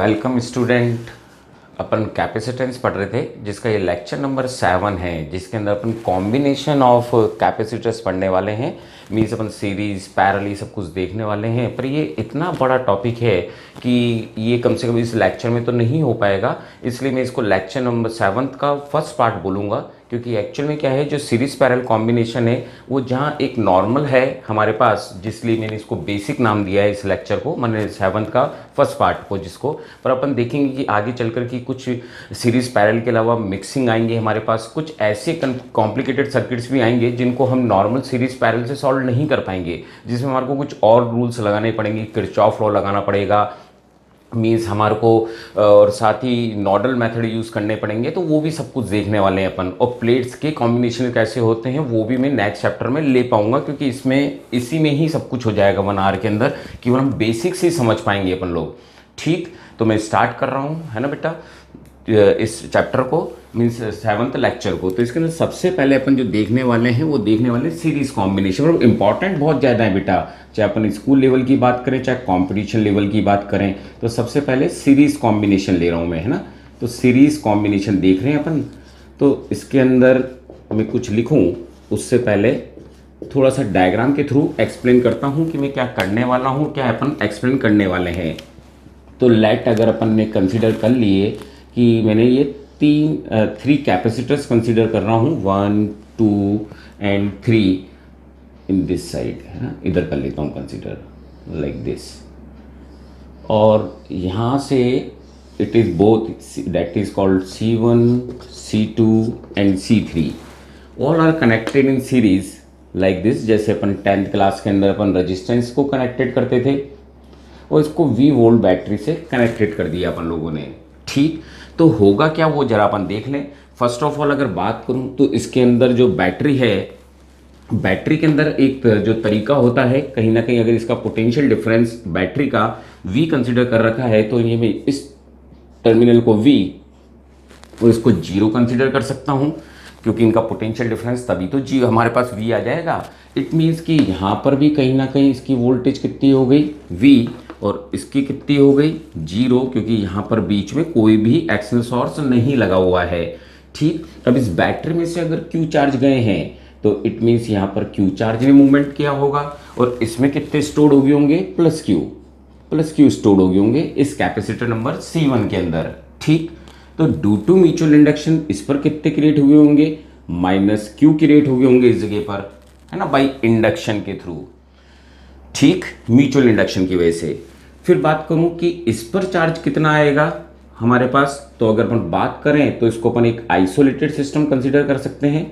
Welcome student. अपन capacitance पढ़ रहे थे जिसका ये लेक्चर नंबर 7 है, जिसके अंदर अपन कॉम्बिनेशन ऑफ कैपेसिटर्स पढ़ने वाले हैं। मीन्स अपन सीरीज पैरेलल सब कुछ देखने वाले हैं, पर ये इतना बड़ा टॉपिक है कि ये कम से कम इस लेक्चर में तो नहीं हो पाएगा। इसलिए मैं इसको लेक्चर नंबर 7 का फर्स्ट पार्ट बोलूँगा, क्योंकि एक्चुअल में क्या है, जो सीरीज पैरेलल कॉम्बिनेशन है वो जहाँ एक नॉर्मल है हमारे पास, जिसलिए मैंने इसको बेसिक नाम दिया है इस लेक्चर को, मैंने 7 का फर्स्ट पार्ट को जिसको। पर अपन देखेंगे कि आगे चलकर कि कुछ सीरीज पैरेलल के अलावा मिक्सिंग आएंगे हमारे पास, कुछ ऐसे कॉम्प्लिकेटेड सर्किट्स भी आएंगे जिनको हम नॉर्मल सीरीज पैरेलल से सॉल्व नहीं कर पाएंगे, जिसमें हमारे को कुछ और रूल्स लगाने पड़ेंगे, किरचॉफ लॉ लगाना पड़ेगा, मीन्स हमारे को, और साथ ही नोडल मेथड यूज़ करने पड़ेंगे। तो वो भी सब कुछ देखने वाले हैं अपन, और प्लेट्स के कॉम्बिनेशन कैसे होते हैं वो भी मैं नेक्स्ट चैप्टर में ले पाऊंगा, क्योंकि इसमें इसी में ही सब कुछ हो जाएगा 1 आवर के अंदर, कि हम बेसिक से समझ पाएंगे अपन लोग। ठीक, तो मैं स्टार्ट कर रहा हूँ, है ना बेटा, इस चैप्टर को, मीन्स 7th लेक्चर को। तो इसके अंदर सबसे पहले अपन जो देखने वाले हैं वो देखने वाले सीरीज कॉम्बिनेशन, और इंपॉर्टेंट बहुत ज़्यादा है बेटा, चाहे अपन स्कूल लेवल की बात करें चाहे कंपटीशन लेवल की बात करें। तो सबसे पहले सीरीज कॉम्बिनेशन ले रहा हूँ मैं, है ना। तो सीरीज कॉम्बिनेशन देख रहे हैं अपन। तो इसके अंदर मैं कुछ लिखूँ उससे पहले थोड़ा सा डायग्राम के थ्रू एक्सप्लेन करता हूँ कि मैं क्या करने वाला हूँ, क्या अपन एक्सप्लेन करने वाले हैं। तो लेट अगर अपन ने कंसिडर कर लिए कि मैंने ये 3 कैपेसिटर्स कंसिडर कर रहा हूँ, 1 2 एंड 3 इन दिस साइड, है ना, इधर कर लेता हूँ कंसिडर लाइक दिस। और यहाँ से it is both, that is called C1 C2 and C3, all are connected in series like this. जैसे अपन 10th क्लास के अंदर अपन रजिस्टेंस को कनेक्टेड करते थे, और इसको V वोल्ट बैटरी से कनेक्टेड कर दिया अपन लोगों ने। ठीक, तो होगा क्या वो जरा अपन देख लें। फर्स्ट ऑफ ऑल अगर बात करूं तो इसके अंदर जो बैटरी है, बैटरी के अंदर एक जो तरीका होता है, कहीं ना कहीं अगर इसका पोटेंशियल डिफरेंस बैटरी का V कंसिडर कर रखा है, तो ये मैं इस टर्मिनल को V और इसको 0 कंसिडर कर सकता हूं, क्योंकि इनका पोटेंशियल डिफरेंस तभी तो जी हमारे पास V आ जाएगा। इट मीन्स कि यहाँ पर भी कहीं ना कहीं इसकी वोल्टेज कितनी हो गई V, और इसकी कितनी हो गई 0, क्योंकि यहाँ पर बीच में कोई भी एक्सटर्नल सोर्स नहीं लगा हुआ है। ठीक, अब इस बैटरी में से अगर Q चार्ज गए हैं तो इट मीन्स यहाँ पर Q चार्ज ने मूवमेंट किया होगा, और इसमें कितने स्टोर हो गए होंगे, प्लस Q स्टोर हो गए होंगे इस कैपेसिटर नंबर C1 के अंदर। ठीक, तो ड्यू टू म्यूचुअल इंडक्शन इस पर कितने क्रिएट हुए होंगे, -Q क्रिएट हुए होंगे इस जगह पर, है ना, बाई इंडक्शन के थ्रू। ठीक, म्यूचुअल इंडक्शन की वजह से। फिर बात करूं कि इस पर चार्ज कितना आएगा हमारे पास, तो अगर अपन बात करें तो इसको अपन एक आइसोलेटेड सिस्टम कंसीडर कर सकते हैं,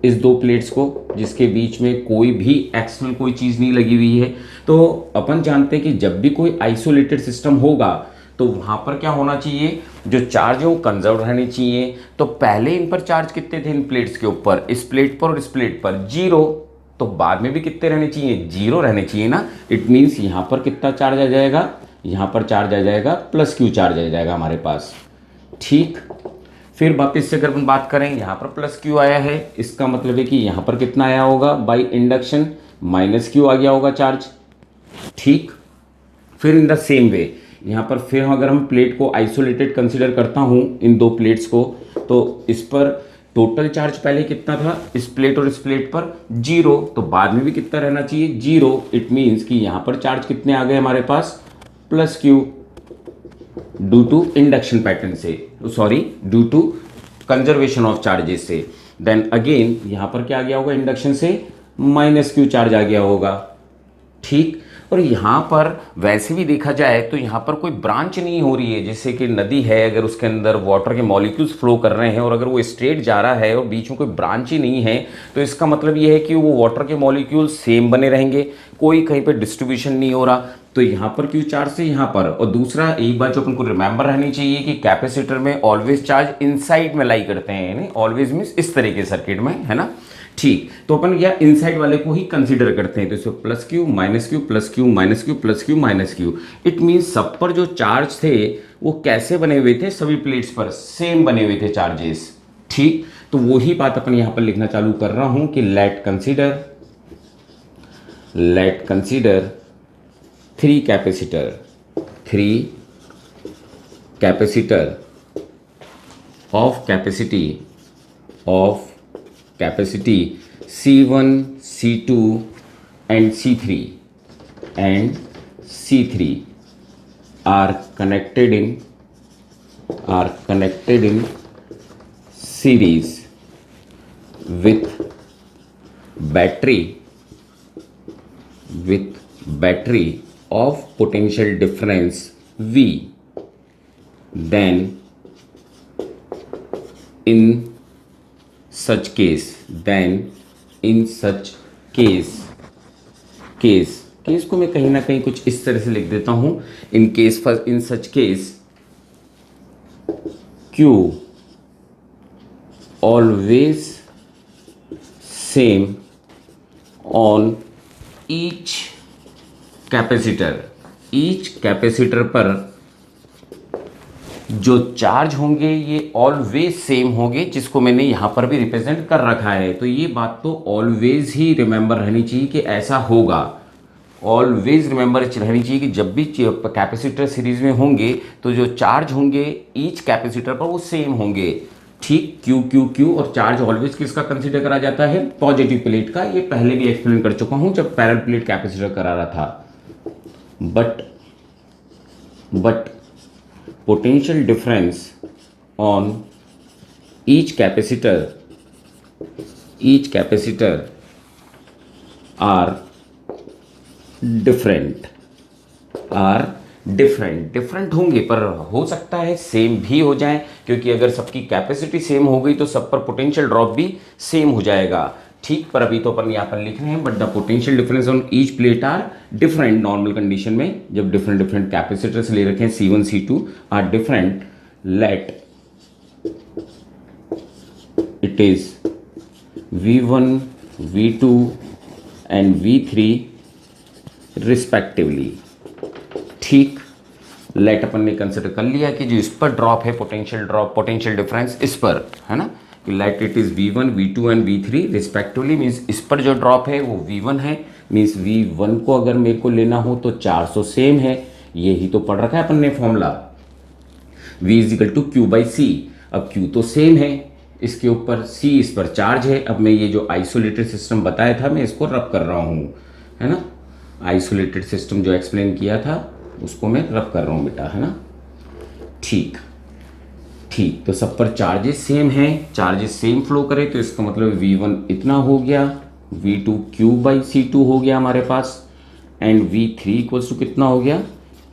इस 2 प्लेट्स को जिसके बीच में कोई भी एक्सटर्नल कोई चीज़ नहीं लगी हुई है। तो अपन जानते हैं कि जब भी कोई आइसोलेटेड सिस्टम होगा तो वहाँ पर क्या होना चाहिए, जो चार्ज है वो कंजर्व रहने चाहिए। तो पहले इन पर चार्ज कितने थे, इन प्लेट्स के ऊपर, इस प्लेट पर और इस प्लेट पर 0, तो बाद में भी कितने रहने चाहिए, 0 रहने चाहिए ना। इट मीन्स यहाँ पर कितना चार्ज आ जाएगा, यहाँ पर चार्ज आ जाएगा +Q चार्ज आ जाएगा हमारे पास। ठीक, फिर वापस से अगर हम बात करें, यहाँ पर +Q आया है, इसका मतलब है कि यहाँ पर कितना आया होगा बाई इंडक्शन, -Q आ गया होगा चार्ज। ठीक, फिर इन द सेम वे यहाँ पर फिर अगर हम प्लेट को आइसोलेटेड कंसिडर करता हूँ इन 2 प्लेट्स को, तो इस पर टोटल चार्ज पहले कितना था, इस प्लेट और इस प्लेट पर 0, तो बाद में भी कितना रहना चाहिए 0। इट मीन्स कि यहाँ पर चार्ज कितने आ गए हमारे पास, +Q, due to induction pattern से, sorry due to conservation of charges से। देन अगेन यहाँ पर क्या आ गया होगा, इंडक्शन से -Q चार्ज आ गया होगा। ठीक, और यहाँ पर वैसे भी देखा जाए तो यहाँ पर कोई ब्रांच नहीं हो रही है, जैसे कि नदी है, अगर उसके अंदर वाटर के मॉलिक्यूल्स फ्लो कर रहे हैं और अगर वो स्ट्रेट जा रहा है और बीच में कोई ब्रांच ही नहीं है, तो इसका मतलब ये है कि वो वाटर के मॉलिक्यूल्स सेम बने रहेंगे, कोई कहीं पर डिस्ट्रीब्यूशन नहीं हो रहा। तो यहाँ पर Q चार्ज से यहाँ पर, और दूसरा एक बात जो अपन को रिमेंबर रहनी चाहिए कि कैपेसिटर में ऑलवेज चार्ज इनसाइड में लाई करते हैं, यानी ऑलवेज मीन्स इस तरह के सर्किट में, है ना। ठीक, तो अपन या इनसाइड वाले को ही कंसीडर करते हैं, तो इसमें +Q -Q +Q -Q +Q -Q। It means सब पर जो चार्ज थे वो कैसे बने हुए थे, सभी प्लेट्स पर सेम बने हुए थे चार्जेस। ठीक, तो वही बात अपन यहाँ पर लिखना चालू कर रहा हूँ कि late consider 3 capacitor, 3 capacitor of capacity C1 C2 and C3 are connected in series with battery of potential difference V, then in such case case को मैं कहीं ना कहीं कुछ इस तरह से लिख देता हूं, in such case Q always same on each capacitor पर जो चार्ज होंगे ये ऑलवेज सेम होंगे, जिसको मैंने यहां पर भी रिप्रेजेंट कर रखा है। तो ये बात तो ऑलवेज ही रिमेंबर रहनी चाहिए कि ऐसा होगा। ऑलवेज रिमेंबर रहनी चाहिए कि जब भी कैपेसिटर सीरीज में होंगे तो जो चार्ज होंगे ईच कैपेसिटर पर वो सेम होंगे। ठीक, क्यू क्यू क्यू और चार्ज ऑलवेज किसका कंसीडर करा जाता है? पॉजिटिव प्लेट का। ये पहले भी एक्सप्लेन कर चुका हूं जब पैरेलल प्लेट कैपेसिटर करा रहा था। But potential difference on each capacitor are different होंगे, पर हो सकता है सेम भी हो जाए, क्योंकि अगर सबकी कैपेसिटी सेम हो गई तो सब पर पोटेंशियल ड्रॉप भी सेम हो जाएगा। ठीक, पर अभी तो अपन यहाँ पर लिख रहे हैं but the potential difference on each plate are different. Normal condition में जब डिफरेंट कैपेसिटर्स ले रखे हैं C1 C2 are different, let it is V1 V2 and V3 respectively. ठीक, लेट अपन ने कंसिडर कर लिया कि जो इस पर ड्रॉप है पोटेंशियल डिफरेंस इस पर है ना, late it is V1 V2 and V3 respectively. Means इस पर जो ड्रॉप है वो V1 है। मीन्स V1 को अगर मेरे को लेना हो तो 400 सेम है, यही तो पढ़ रखा है अपन ने formula, V is equal to Q by C। अब Q तो सेम है इसके ऊपर, C इस पर चार्ज है। अब मैं ये जो आइसोलेटेड सिस्टम बताया था मैं इसको रब कर रहा हूँ, है ना। आइसोलेटेड सिस्टम जो एक्सप्लेन किया था उसको मैं रब कर रहा हूँ बेटा, है ना। ठीक, तो सब पर चार्जेस सेम हैं, चार्जेस सेम फ्लो करे तो इसका मतलब V1 इतना हो गया, V2 Q बाई C2 हो गया हमारे पास, एंड V3 इक्वल्स टू कितना हो गया?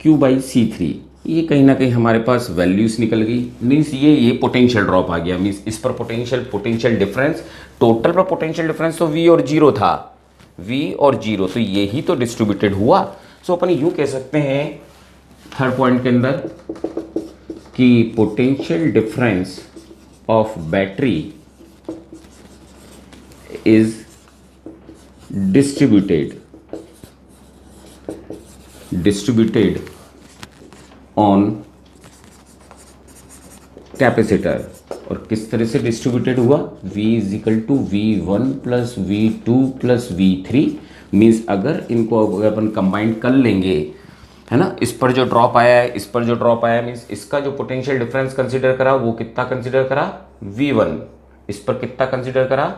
Q by C3। ये कहीं ना कहीं हमारे पास वैल्यूज निकल गई। मीन्स ये पोटेंशियल ड्रॉप आ गया। मीन्स इस पर पोटेंशियल डिफरेंस, टोटल पर पोटेंशियल डिफरेंस तो V और 0 था, V और 0, तो यही तो डिस्ट्रीब्यूटेड हुआ। सो अपन यूँ कह सकते हैं थर्ड पॉइंट के अंदर कि potential difference of battery is distributed on capacitor. और किस तरह से डिस्ट्रीब्यूटेड हुआ? V is equal to V1 plus V2 plus V3। Means अगर इनको अगर अपन कंबाइन कर लेंगे, है ना, इस पर जो ड्रॉप आया है, इस पर जो ड्रॉप आया है, मीन्स इसका जो पोटेंशियल डिफरेंस कंसीडर करा वो कितना कंसीडर करा? V1। इस पर कितना कंसीडर करा?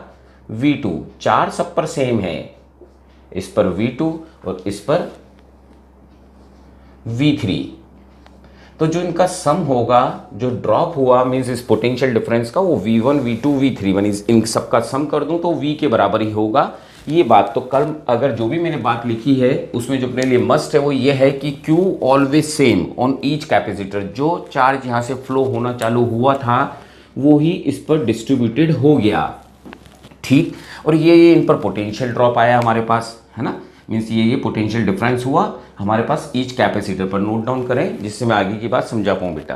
V2। चार सब पर सेम है, इस पर V2 और इस पर V3। तो जो इनका सम होगा, जो ड्रॉप हुआ मीन्स इस पोटेंशियल डिफरेंस का, वो V1 V2 V3 means in सबका सम कर दूं तो V के बराबर ही होगा। ये बात तो कल अगर जो भी मैंने बात लिखी है उसमें जो अपने लिए मस्ट है वो ये है कि Q always same on each capacitor. जो चार्ज यहाँ से फ्लो होना चालू हुआ था वो ही इस पर डिस्ट्रीब्यूटेड हो गया। ठीक, और ये इन पर पोटेंशियल ड्रॉप आया हमारे पास, है ना। मीन्स ये पोटेंशियल डिफरेंस हुआ हमारे पास ईच कैपेसिटर पर। नोट डाउन करें जिससे मैं आगे की बात समझा पाऊँ बेटा।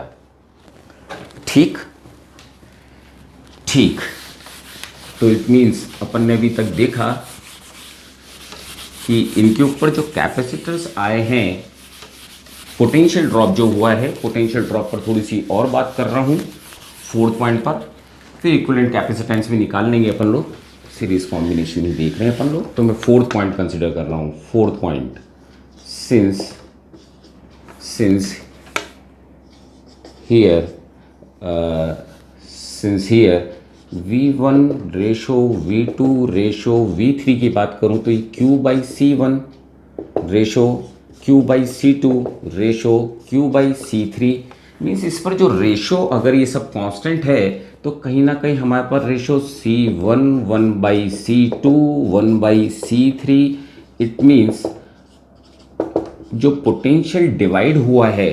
ठीक, तो इट मीन्स अपन ने अभी तक देखा कि इनके ऊपर जो कैपेसिटर्स आए हैं, पोटेंशियल ड्रॉप जो हुआ है, पोटेंशियल ड्रॉप पर थोड़ी सी और बात कर रहा हूँ फोर्थ पॉइंट पर। फिर इक्विवेलेंट कैपेसिटेंस भी निकाल लेंगे अपन लोग, सीरीज कॉम्बिनेशन ही देख रहे हैं अपन लोग। तो मैं फोर्थ पॉइंट कंसिडर कर रहा हूँ। Fourth point, since here since here V1 ratio V2 ratio V3 की बात करूं तो ये Q/C1 ratio Q/C2 ratio Q/C3 means इस पर जो रेशो अगर ये सब कांस्टेंट है तो कहीं ना कहीं हमारे पास ratio C1 1/C2 1/C3 it means जो पोटेंशियल डिवाइड हुआ है,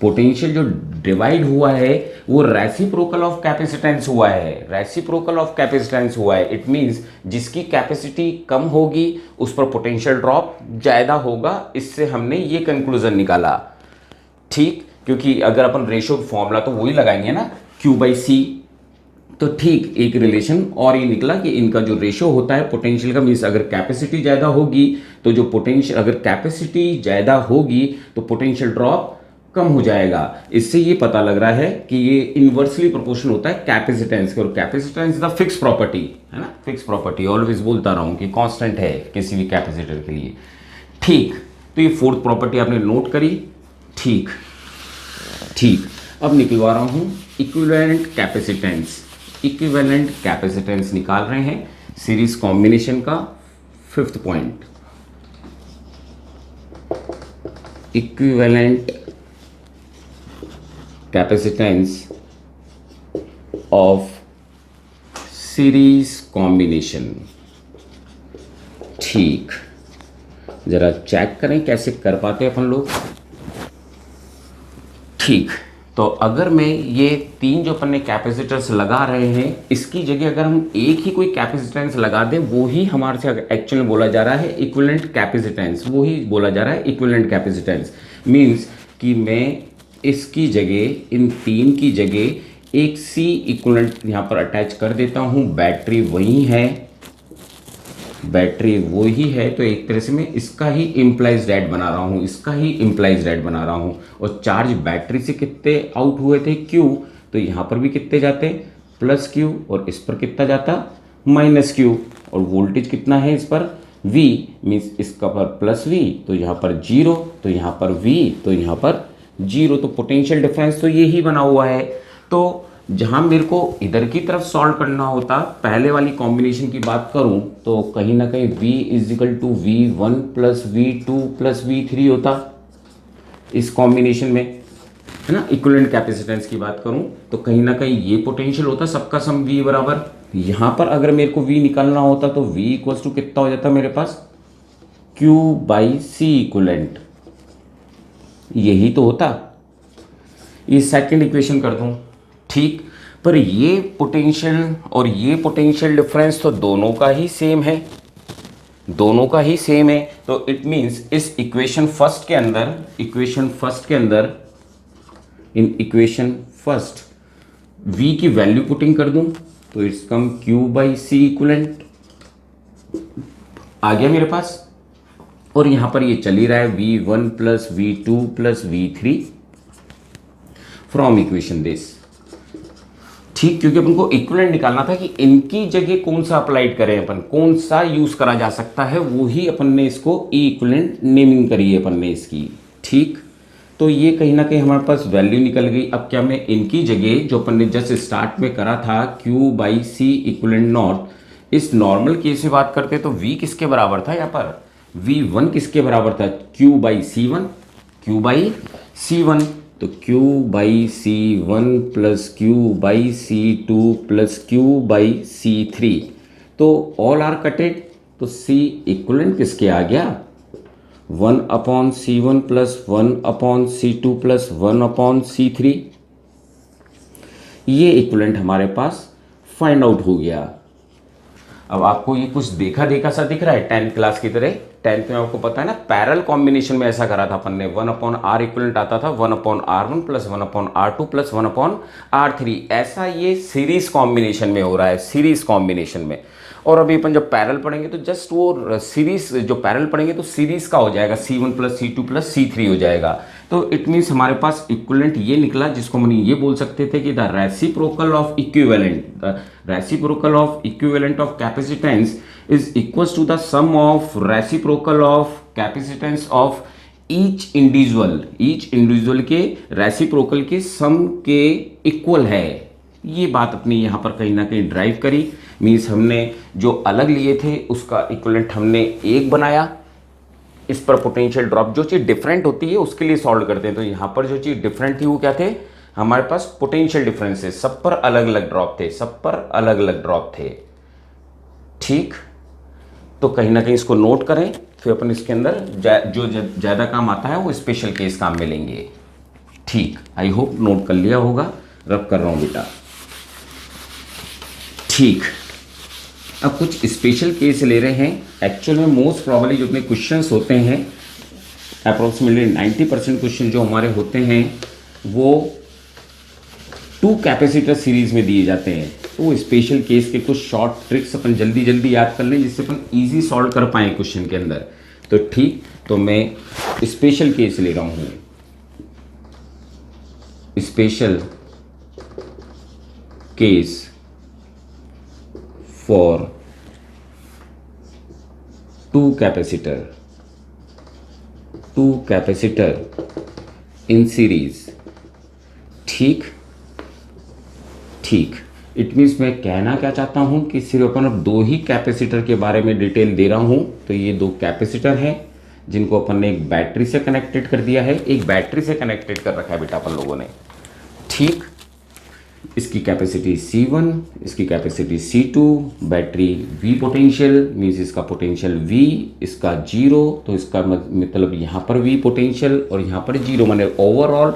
पोटेंशियल जो डिवाइड हुआ है वो रेसिप्रोकल ऑफ कैपेसिटेंस हुआ है, रेसिप्रोकल ऑफ कैपेसिटेंस हुआ है। इट मींस जिसकी कैपेसिटी कम होगी उस पर पोटेंशियल ड्रॉप ज़्यादा होगा। इससे हमने ये कंक्लूजन निकाला, ठीक, क्योंकि अगर अपन रेशो फॉर्मूला तो वही लगाएंगे ना, Q/C। तो ठीक एक रिलेशन और ये निकला कि इनका जो रेशो होता है पोटेंशियल का, मीन्स अगर कैपेसिटी ज़्यादा होगी तो जो पोटेंशियल, अगर कैपेसिटी ज़्यादा होगी तो पोटेंशियल ड्रॉप कम हो जाएगा। इससे ये पता लग रहा है कि ये इनवर्सली प्रोपोर्शनल होता है कैपेसिटेंस के, और कैपेसिटेंस द फिक्स प्रॉपर्टी है ना, फिक्स प्रॉपर्टी ऑलवेज बोलता रहा हूँ कि कांस्टेंट है किसी भी कैपेसिटर के लिए, ठीक। तो ये फोर्थ प्रॉपर्टी आपने नोट करी, ठीक ठीक। अब निकलवा रहा हूँ इक्विवेलेंट कैपेसिटेंस, इक्विवेलेंट कैपेसिटेंस निकाल रहे हैं सीरीज कॉम्बिनेशन का fifth point, equivalent capacitance of series combination, ठीक। जरा चेक करें कैसे कर पाते हैं अपन लोग, ठीक। तो अगर मैं ये तीन जो अपन ने कैपेसिटर्स लगा रहे हैं इसकी जगह अगर हम एक ही कोई कैपेसिटेंस लगा दें, वो ही हमारे से एक्चुअल में बोला जा रहा है इक्विवेलेंट कैपेसिटेंस, वो ही बोला जा रहा है इक्विवेलेंट कैपेसिटेंस। मीन्स कि मैं इसकी जगह, इन तीन की जगह एक C इक्विवेलेंट यहाँ पर अटैच कर देता हूँ। बैटरी वही है, बैटरी वही है, तो एक तरह से मैं इसका ही इम्प्लाइज डेट बना रहा हूँ, इसका ही इम्प्लाइज डेट बना रहा हूँ। और चार्ज बैटरी से कितने आउट हुए थे Q, तो यहाँ पर भी कितने जाते +Q, और इस पर कितना जाता -Q। और वोल्टेज कितना है इस पर V, मीन्स इसका पर +V, तो यहाँ पर 0, तो यहाँ पर V, तो यहाँ पर 0। तो पोटेंशियल डिफरेंस तो ये ही बना हुआ है। तो जहाँ मेरे को इधर की तरफ सॉल्व करना होता, पहले वाली कॉम्बिनेशन की बात करूँ तो कहीं ना कहीं V = V1 + V2 + V3 होता इस कॉम्बिनेशन में, है ना। इक्विवेलेंट कैपेसिटेंस की बात करूँ तो कहीं ना कहीं ये पोटेंशियल होता, सबका सम V बराबर। यहाँ पर अगर मेरे को V निकालना होता तो V = कितना हो जाता मेरे पास, Q/C इक्विवेलेंट, यही तो होता। ये सेकंड इक्वेशन कर दूं, ठीक। पर ये पोटेंशियल और ये पोटेंशियल डिफरेंस तो दोनों का ही सेम है, दोनों का ही सेम है। तो इट मींस इस इक्वेशन फर्स्ट के अंदर, इक्वेशन फर्स्ट के अंदर, इन इक्वेशन फर्स्ट V की वैल्यू पुटिंग कर दूं तो इट्स कम Q/C इक्विवेलेंट आ गया मेरे पास। और यहां पर ये चल ही रहा है V1 + V2 + V3 from equation this, ठीक। क्योंकि अपन को इक्विवेलेंट निकालना था कि इनकी जगह कौन सा अप्लाइड करें, अपन कौन सा यूज करा जा सकता है, वो ही अपन ने इसको इक्विवेलेंट नेमिंग करी है अपन ने इसकी, ठीक। तो ये कहीं ना कहीं हमारे पास वैल्यू निकल गई। अब क्या मैं इनकी जगह जो अपन ने जस्ट स्टार्ट में करा था Q/C इक्विवेलेंट नॉट, इस नॉर्मल केस से बात करते तो V किसके बराबर था, यहाँ पर V1 किसके बराबर था, Q/C1, Q/C1। तो Q/C1 + Q/C2 + Q/C3, तो ऑल आर कटेड, तो C इक्विवेलेंट किसके आ गया, 1/C1 + 1/C2 + 1/C3। ये इक्विवेलेंट हमारे पास फाइंड आउट हो गया। अब आपको ये कुछ देखा देखा सा दिख रहा है 10th क्लास की तरह। 10th में आपको पता है ना, पैरेलल कॉम्बिनेशन में ऐसा करा था अपन ने, 1/R इक्विवेलेंट आता था 1/R1 + 1/R2 + 1/R3। ऐसा ये सीरीज कॉम्बिनेशन में हो रहा है, सीरीज कॉम्बिनेशन में। और अभी अपन जब पैरेलल पढ़ेंगे तो जस्ट वो सीरीज जो पैरेलल पढ़ेंगे तो सीरीज का हो जाएगा, C1 + C2 + C3 हो जाएगा। तो इट मीन्स हमारे पास इक्विवेलेंट ये निकला, जिसको हम ये बोल सकते थे कि the reciprocal of equivalent, the reciprocal of equivalent of capacitance is equals to the sum of reciprocal of capacitance of each individual के रेसिप्रोकल के सम के इक्वल है। ये बात अपनी यहाँ पर कहीं ना कहीं ड्राइव करी। मीन्स हमने जो अलग लिए थे उसका इक्वलेंट हमने एक बनाया। इस पर पोटेंशियल ड्रॉप, जो चीज़ डिफरेंट होती है उसके लिए सॉल्व करते हैं। तो यहाँ पर जो चीज़ डिफरेंट थी वो क्या थे, हमारे पास पोटेंशियल डिफरेंसेस, सब पर अलग अलग ड्रॉप थे, सब पर अलग अलग ड्रॉप थे। ठीक, तो कहीं ना कहीं इसको नोट करें, फिर अपन इसके अंदर जो ज़्यादा काम आता है वो स्पेशल केस काम में लेंगे। ठीक, आई होप नोट कर लिया होगा, रब कर रहा हूँ बेटा। ठीक, अब कुछ स्पेशल केस ले रहे हैं। एक्चुअल में मोस्ट प्रॉब्ली जो अपने क्वेश्चंस होते हैं, अप्रोक्सीमेटली 90% क्वेश्चन जो हमारे होते हैं वो 2 कैपेसिटर सीरीज में दिए जाते हैं। तो स्पेशल केस के कुछ शॉर्ट ट्रिक्स अपन जल्दी जल्दी याद कर लें जिससे अपन इजी सॉल्व कर पाएँ क्वेश्चन के अंदर। तो ठीक, तो मैं स्पेशल केस ले रहा हूँ। Special case for 2 capacitor in series. ठीक, इट मीन्स मैं कहना क्या चाहता हूं कि सिर्फ अपन अब 2 ही कैपेसिटर के बारे में डिटेल दे रहा हूं। तो ये 2 कैपेसिटर हैं जिनको अपन ने एक बैटरी से कनेक्टेड कर दिया है, एक बैटरी से कनेक्टेड कर रखा है बेटा अपन लोगों ने। ठीक, इसकी कैपेसिटी C1, इसकी capacity C2, battery V potential, means इसका पोटेंशियल V, इसका 0, तो इसका मतलब यहाँ पर V पोटेंशियल और यहाँ पर 0, माने ओवरऑल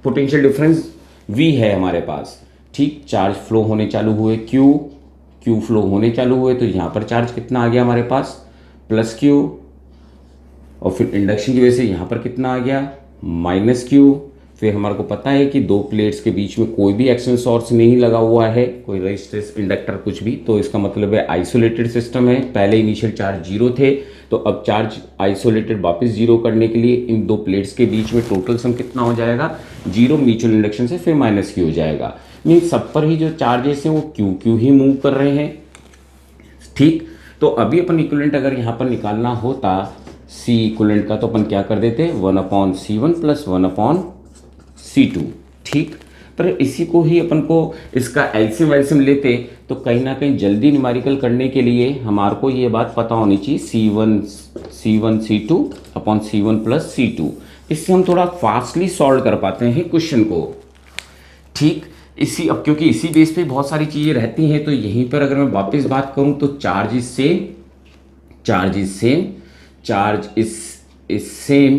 पोटेंशियल डिफरेंस V है हमारे पास। ठीक, चार्ज फ्लो होने चालू हुए Q फ्लो होने चालू हुए, तो यहाँ पर चार्ज कितना आ गया हमारे पास, +Q, और फिर इंडक्शन की वजह से यहाँ पर कितना आ गया, -Q। फिर हमारे को पता है कि 2 प्लेट्स के बीच में कोई भी एक्सटर्नल सोर्स नहीं लगा हुआ है, कोई रेजिस्टेंस, इंडक्टर, कुछ भी, तो इसका मतलब है आइसोलेटेड सिस्टम है। पहले इनिशियल चार्ज 0 थे, तो अब चार्ज आइसोलेटेड वापस 0 करने के लिए इन 2 प्लेट्स के बीच में टोटल सम कितना हो जाएगा, 0 म्यूचुअल इंडक्शन से फिर -Q हो जाएगा। मीन्स सब पर ही जो चार्जेस हैं वो Q ही मूव कर रहे हैं। ठीक, तो अभी अपन इक्विवेलेंट अगर यहाँ पर निकालना होता C इक्विवेलेंट का, तो अपन क्या कर देते, 1/C1 + 1/C2। ठीक, पर इसी को ही अपन को इसका एलसीएम वेलसीएम लेते तो कहीं ना कहीं जल्दी न्यूमेरिकल करने के लिए हमारे को ये बात पता होनी चाहिए, C1 C2/C1 + C2। इससे हम थोड़ा फास्टली सॉल्व कर पाते हैं क्वेश्चन को। ठीक, इसी अब क्योंकि इसी बेस पे बहुत सारी चीज़ें रहती हैं, तो यहीं पर अगर मैं वापस बात करूं तो charge is same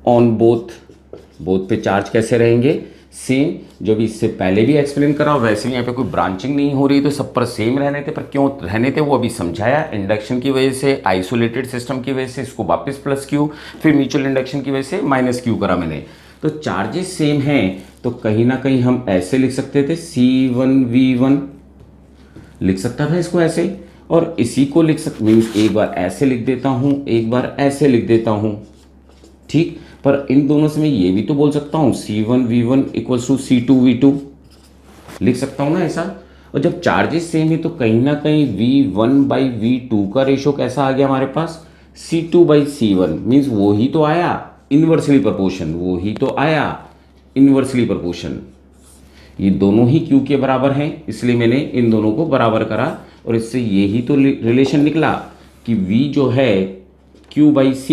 on both पे चार्ज कैसे रहेंगे, सेम। जो भी इससे पहले भी एक्सप्लेन करा, वैसे ही यहाँ पे कोई ब्रांचिंग नहीं हो रही, तो सब पर सेम रहने थे। पर क्यों रहने थे वो अभी समझाया, इंडक्शन की वजह से, आइसोलेटेड सिस्टम की वजह से इसको वापस +Q, फिर म्यूचुअल इंडक्शन की वजह से -Q करा मैंने। तो चार्जेस सेम हैं, तो कहीं ना कहीं हम ऐसे लिख सकते थे, C1V1 लिख सकता था इसको ऐसे, और इसी को लिख सकते, मीन्स एक बार ऐसे लिख देता हूँ, एक बार ऐसे लिख देता हूँ। ठीक, पर इन दोनों से मैं ये भी तो बोल सकता हूँ C1V1 = C2V2 लिख सकता हूँ ना ऐसा। और जब चार्जेस सेम है तो कहीं ना कहीं V1/V2 का रेशो कैसा आ गया हमारे पास, C2/C1, मीन्स वो ही तो आया इनवर्सली प्रोपोर्शन, ये दोनों ही Q के बराबर हैं, इसलिए मैंने इन दोनों को बराबर करा, और इससे यही तो रिलेशन निकला कि V जो है Q/C,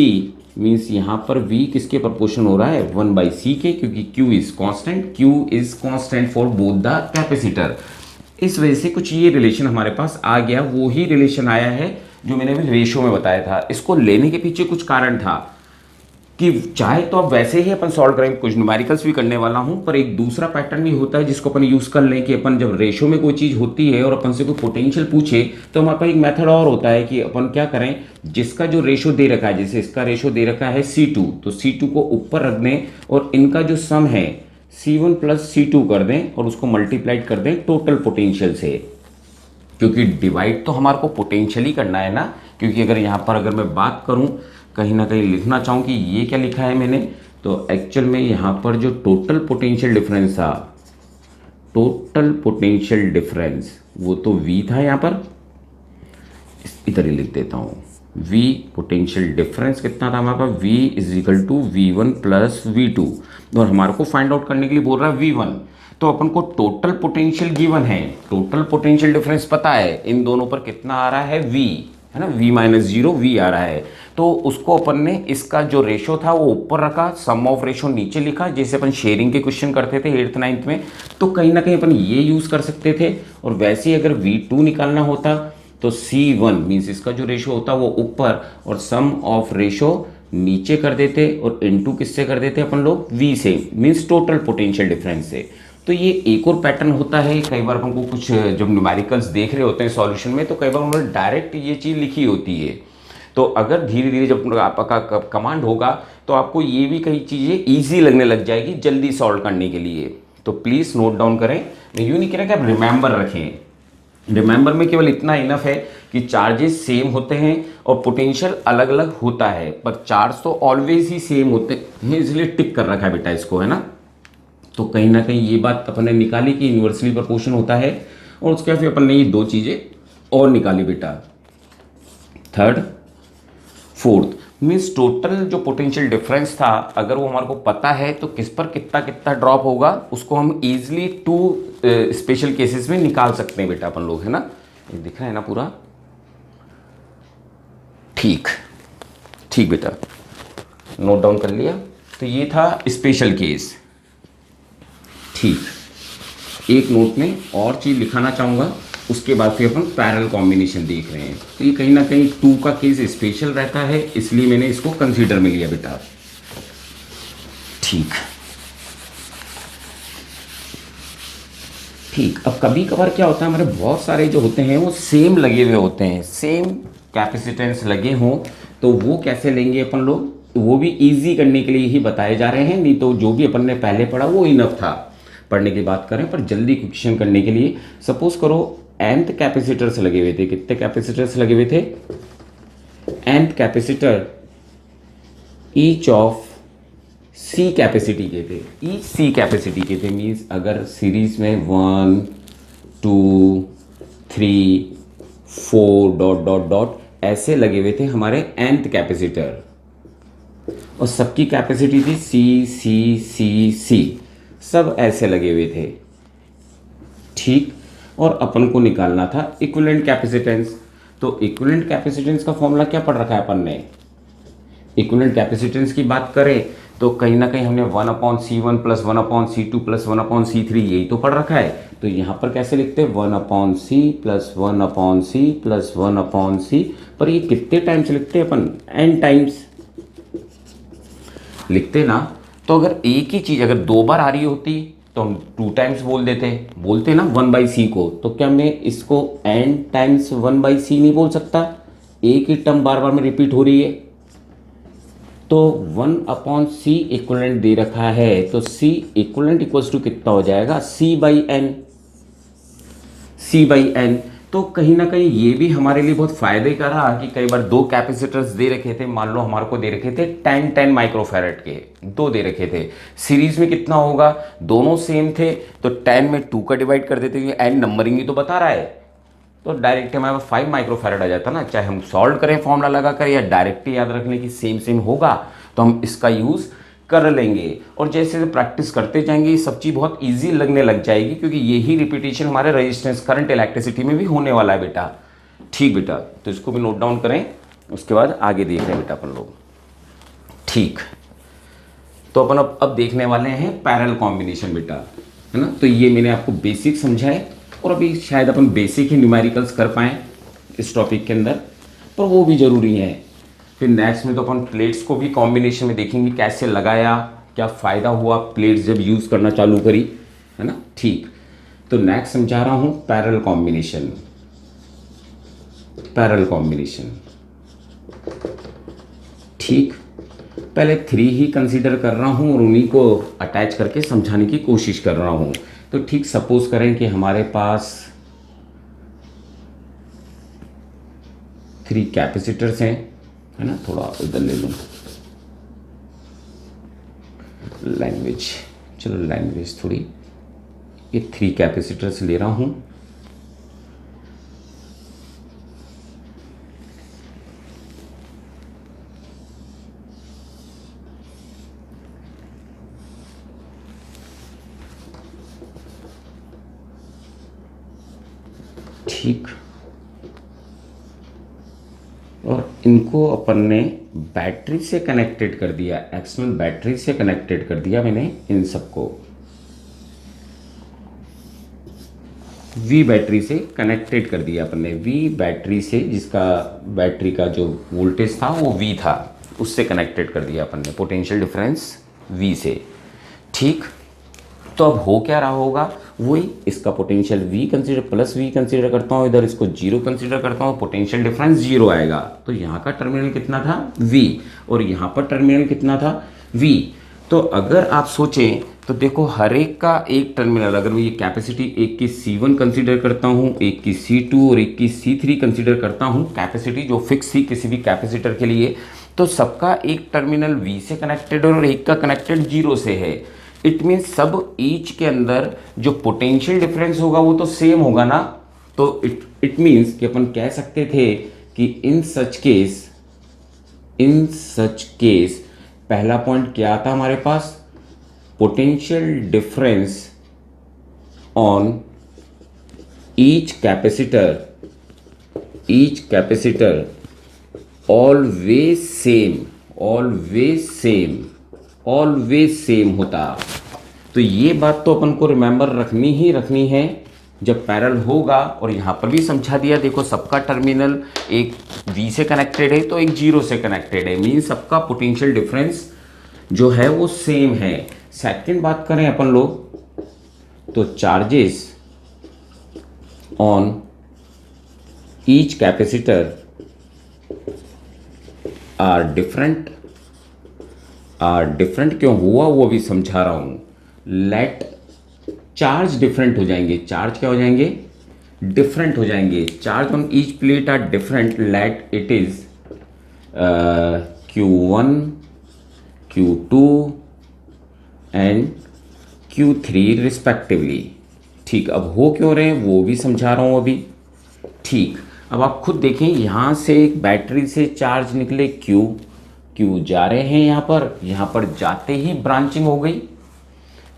मीन्स यहाँ पर V किसके प्रोपोर्शन हो रहा है, 1/C के, क्योंकि Q is constant for both the capacitor. इस वजह से कुछ ये रिलेशन हमारे पास आ गया, वो ही रिलेशन आया है जो मैंने अभी रेशियो में बताया था। इसको लेने के पीछे कुछ कारण था कि चाहे तो अब वैसे ही अपन सॉल्व करेंगे, कुछ न्यूमेरिकल्स भी करने वाला हूं, पर एक दूसरा पैटर्न भी होता है जिसको अपन यूज कर लें कि अपन जब रेशो में कोई चीज़ होती है और अपन से कोई पोटेंशियल पूछे, तो हमारे पास एक मेथड और होता है कि अपन क्या करें, जिसका जो रेशो दे रखा है, जैसे इसका रेशो दे रखा है C2, तो C2 को ऊपर रख दें और इनका जो सम है C1 + C2 कर दें और उसको मल्टीप्लाइड कर दें टोटल पोटेंशियल से, क्योंकि डिवाइड तो हमारे को पोटेंशियल ही करना है ना। क्योंकि अगर यहाँ पर अगर मैं बात करूँ, कहीं ना कहीं लिखना चाहूँ कि ये क्या लिखा है मैंने, तो एक्चुअल में यहाँ पर जो टोटल पोटेंशियल डिफरेंस था, टोटल पोटेंशियल डिफरेंस वो तो V था, यहाँ पर इधर ही लिख देता हूँ V पोटेंशियल डिफरेंस कितना था हमारे पास, V is equal to V1 plus V2, और हमारे को फाइंड आउट करने के लिए बोल रहा है V1। तो अपन को टोटल पोटेंशियल गिवन है, टोटल पोटेंशियल डिफरेंस पता है, इन दोनों पर कितना आ रहा है V, है ना, V माइनस जीरो V आ रहा है। तो उसको अपन ने इसका जो रेशो था वो ऊपर रखा, सम ऑफ रेशो नीचे लिखा, जैसे अपन शेयरिंग के क्वेश्चन करते थे 8th 9th में, तो कहीं ना कहीं अपन ये यूज़ कर सकते थे। और वैसे ही अगर V2 निकालना होता तो C1 मीन्स इसका जो रेशो होता वो ऊपर, और सम ऑफ रेशो नीचे कर देते, और इनटू किससे कर देते अपन लोग, V से, मीन्स टोटल पोटेंशियल डिफरेंस से। तो ये एक और पैटर्न होता है, कई बार अपन को कुछ जब न्यूमेरिकल्स देख रहे होते हैं सॉल्यूशन में, तो कई बार उन्होंने डायरेक्ट ये चीज़ लिखी होती है। तो अगर धीरे धीरे जब आपका कमांड होगा तो आपको ये भी कई चीज़ें ईजी लगने लग जाएगी जल्दी सॉल्व करने के लिए। तो प्लीज़ नोट डाउन करें। मैं यूँ नहीं कह रहा कि आप रिमेंबर रखें, रिमेंबर में केवल इतना इनफ है कि चार्जेस सेम होते हैं और पोटेंशियल अलग अलग होता है, पर चार्ज तो ऑलवेज ही सेम होते हैं, इसलिए टिक कर रखा है बेटा इसको, है ना। तो कहीं ना कहीं ये बात अपन ने निकाली कि यूनिवर्सली प्रोपोर्शन होता है, और उसके बाद फिर अपन ने ये दो चीज़ें और निकाली बेटा, थर्ड फोर्थ, मीन्स टोटल जो पोटेंशियल डिफरेंस था अगर वो हमारे को पता है तो किस पर कितना कितना ड्रॉप होगा उसको हम इजीली टू स्पेशल केसेस में निकाल सकते हैं बेटा अपन लोग, है ना। ये दिख रहा है ना पूरा, ठीक ठीक बेटा, नोट डाउन कर लिया। तो ये था स्पेशल केस। ठीक, एक नोट में और चीज़ लिखाना चाहूँगा, उसके बाद फिर अपन पैरेलल कॉम्बिनेशन देख रहे हैं। तो ये कहीं ना कहीं 2 का केस स्पेशल रहता है, इसलिए मैंने इसको कंसीडर में लिया बेटा। ठीक ठीक, अब कभी कभार क्या होता है, हमारे बहुत सारे जो होते हैं वो सेम लगे हुए होते हैं, सेम कैपेसिटेंस लगे हों, तो वो कैसे लेंगे अपन लोग, वो भी इजी करने के लिए ही बताए जा रहे हैं, नहीं तो जो भी अपन ने पहले पढ़ा वो इनफ था पढ़ने की बात करें। पर जल्दी क्वेश्चन करने के लिए सपोज करो nth कैपेसिटर्स लगे हुए थे, कितने कैपेसिटर्स लगे हुए थे, nth capacitor each of C capacity के थे, ईच सी कैपेसिटी के थे, मीन्स अगर सीरीज में 1 2 3 4 डॉट डॉट डॉट ऐसे लगे हुए थे हमारे nth कैपेसिटर, और सबकी कैपेसिटी थी सी सी सी सी, सब ऐसे लगे हुए थे। ठीक, और अपन को निकालना था इक्विवेलेंट कैपेसिटेंस। तो इक्विवेलेंट कैपेसिटेंस का फॉर्मूला क्या पढ़ रखा है अपन ने, इक्विवेलेंट कैपेसिटेंस की बात करें तो कहीं ना कहीं हमने 1/C1 plus 1/C2 plus 1/C3 यही तो पढ़ रखा है। तो यहाँ पर कैसे लिखते हैं, 1/C plus 1/C plus 1/C, पर ये कितने टाइम्स लिखते हैं अपन, n टाइम्स लिखते ना। तो अगर एक ही चीज़ अगर 2 बार आ रही होती तो हम 2 टाइम्स बोलते ना 1/C को, तो क्या मैं इसको n टाइम्स 1/C नहीं बोल सकता, एक ही टर्म बार बार में रिपीट हो रही है। तो 1/C इक्वलेंट दे रखा है, तो C इक्वलेंट इक्वल्स टू कितना हो जाएगा, C/n, C/n। तो कहीं ना कहीं ये भी हमारे लिए बहुत फायदे का रहा कि कई बार 2 कैपेसिटर्स दे रखे थे, मान लो हमारे को दे रखे थे 10 माइक्रोफैरेड के, 2 दे रखे थे, सीरीज में कितना होगा, दोनों सेम थे, तो 10 में 2 का डिवाइड कर देते, क्योंकि एन नंबरिंग ही तो बता रहा है, तो डायरेक्ट हमारे पास 5 माइक्रोफैरेड आ जाता ना, चाहे हम सॉल्व करें फॉर्मूला लगाकर या डायरेक्ट याद रख लें कि सेम सेम होगा, तो हम इसका यूज़ कर लेंगे। और जैसे प्रैक्टिस करते जाएंगे ये सब चीज़ बहुत इजी लगने लग जाएगी, क्योंकि यही रिपीटेशन हमारे रेजिस्टेंस करंट इलेक्ट्रिसिटी में भी होने वाला है बेटा। ठीक बेटा, तो इसको भी नोट डाउन करें, उसके बाद आगे देख रहे हैं बेटा अपन लोग। ठीक, तो अपन अब देखने वाले हैं पैरेलल कॉम्बिनेशन बेटा, है ना। तो ये मैंने आपको बेसिक समझाए, और अभी शायद अपन बेसिक ही न्यूमेरिकल्स कर पाएँ इस टॉपिक के अंदर, पर वो भी ज़रूरी है। फिर नेक्स्ट में तो अपन प्लेट्स को भी कॉम्बिनेशन में देखेंगे, कैसे लगाया, क्या फ़ायदा हुआ प्लेट्स जब यूज़ करना चालू करी, है ना। ठीक, तो नेक्स्ट समझा रहा हूँ पैरेलल कॉम्बिनेशन, पैरेलल कॉम्बिनेशन। ठीक, पहले 3 ही कंसीडर कर रहा हूँ और उन्हीं को अटैच करके समझाने की कोशिश कर रहा हूँ। तो ठीक, सपोज करें कि हमारे पास 3 कैपेसिटर्स हैं, है ना। थोड़ा इधर ले लूँ लैंग्वेज, चलो लैंग्वेज थोड़ी, ये 3 कैपेसिटर्स ले रहा हूँ, ठीक, और इनको अपन ने बैटरी से कनेक्टेड कर दिया, एक्सटर्नल बैटरी से कनेक्टेड कर दिया मैंने इन सबको, वी बैटरी से कनेक्टेड कर दिया अपन ने, वी बैटरी से, जिसका बैटरी का जो वोल्टेज था वो वी था, उससे कनेक्टेड कर दिया अपन ने, पोटेंशियल डिफरेंस वी से। ठीक, तो अब हो क्या रहा होगा, वही इसका potential V consider plus V consider करता हूँ, इधर इसको जीरो कंसीडर करता हूँ, पोटेंशियल डिफरेंस जीरो आएगा। तो यहाँ का टर्मिनल कितना था वी, और यहाँ पर टर्मिनल कितना था वी। तो अगर आप सोचें तो देखो हर एक का एक टर्मिनल, अगर मैं ये कैपेसिटी एक की C1 कंसीडर करता हूँ, एक की C2 और एक की C3 कंसीडर करता हूँ, कैपेसिटी जो फिक्स थी किसी भी कैपेसिटर के लिए, तो सबका एक टर्मिनल V से कनेक्टेड और एक का कनेक्टेड जीरो से है। इट मीन्स सब ईच के अंदर जो पोटेंशियल डिफरेंस होगा वो तो सेम होगा ना। तो इट मीन्स कि अपन कह सकते थे कि इन सच केस पहला पॉइंट क्या था हमारे पास, potential difference on each capacitor always same होता। तो ये बात तो अपन को रिमेंबर रखनी ही रखनी है जब पैरेलल होगा। और यहाँ पर भी समझा दिया, देखो सबका टर्मिनल एक V से कनेक्टेड है तो एक जीरो से कनेक्टेड है, मीन सबका पोटेंशियल डिफरेंस जो है वो सेम है। सेकंड बात करें अपन लोग तो charges on each capacitor are different क्यों हुआ वो भी समझा रहा हूं। लेट चार्ज डिफरेंट हो जाएंगे, चार्ज क्या हो जाएंगे, डिफरेंट हो जाएंगे। Charge on each plate are different, let it is Q1 Q2 and Q3 respectively. ठीक, अब हो क्यों रहे हैं वो भी समझा रहा हूं अभी। ठीक, अब आप खुद देखें, यहाँ से एक बैटरी से चार्ज निकले Q जा रहे हैं यहाँ पर जाते ही ब्रांचिंग हो गई।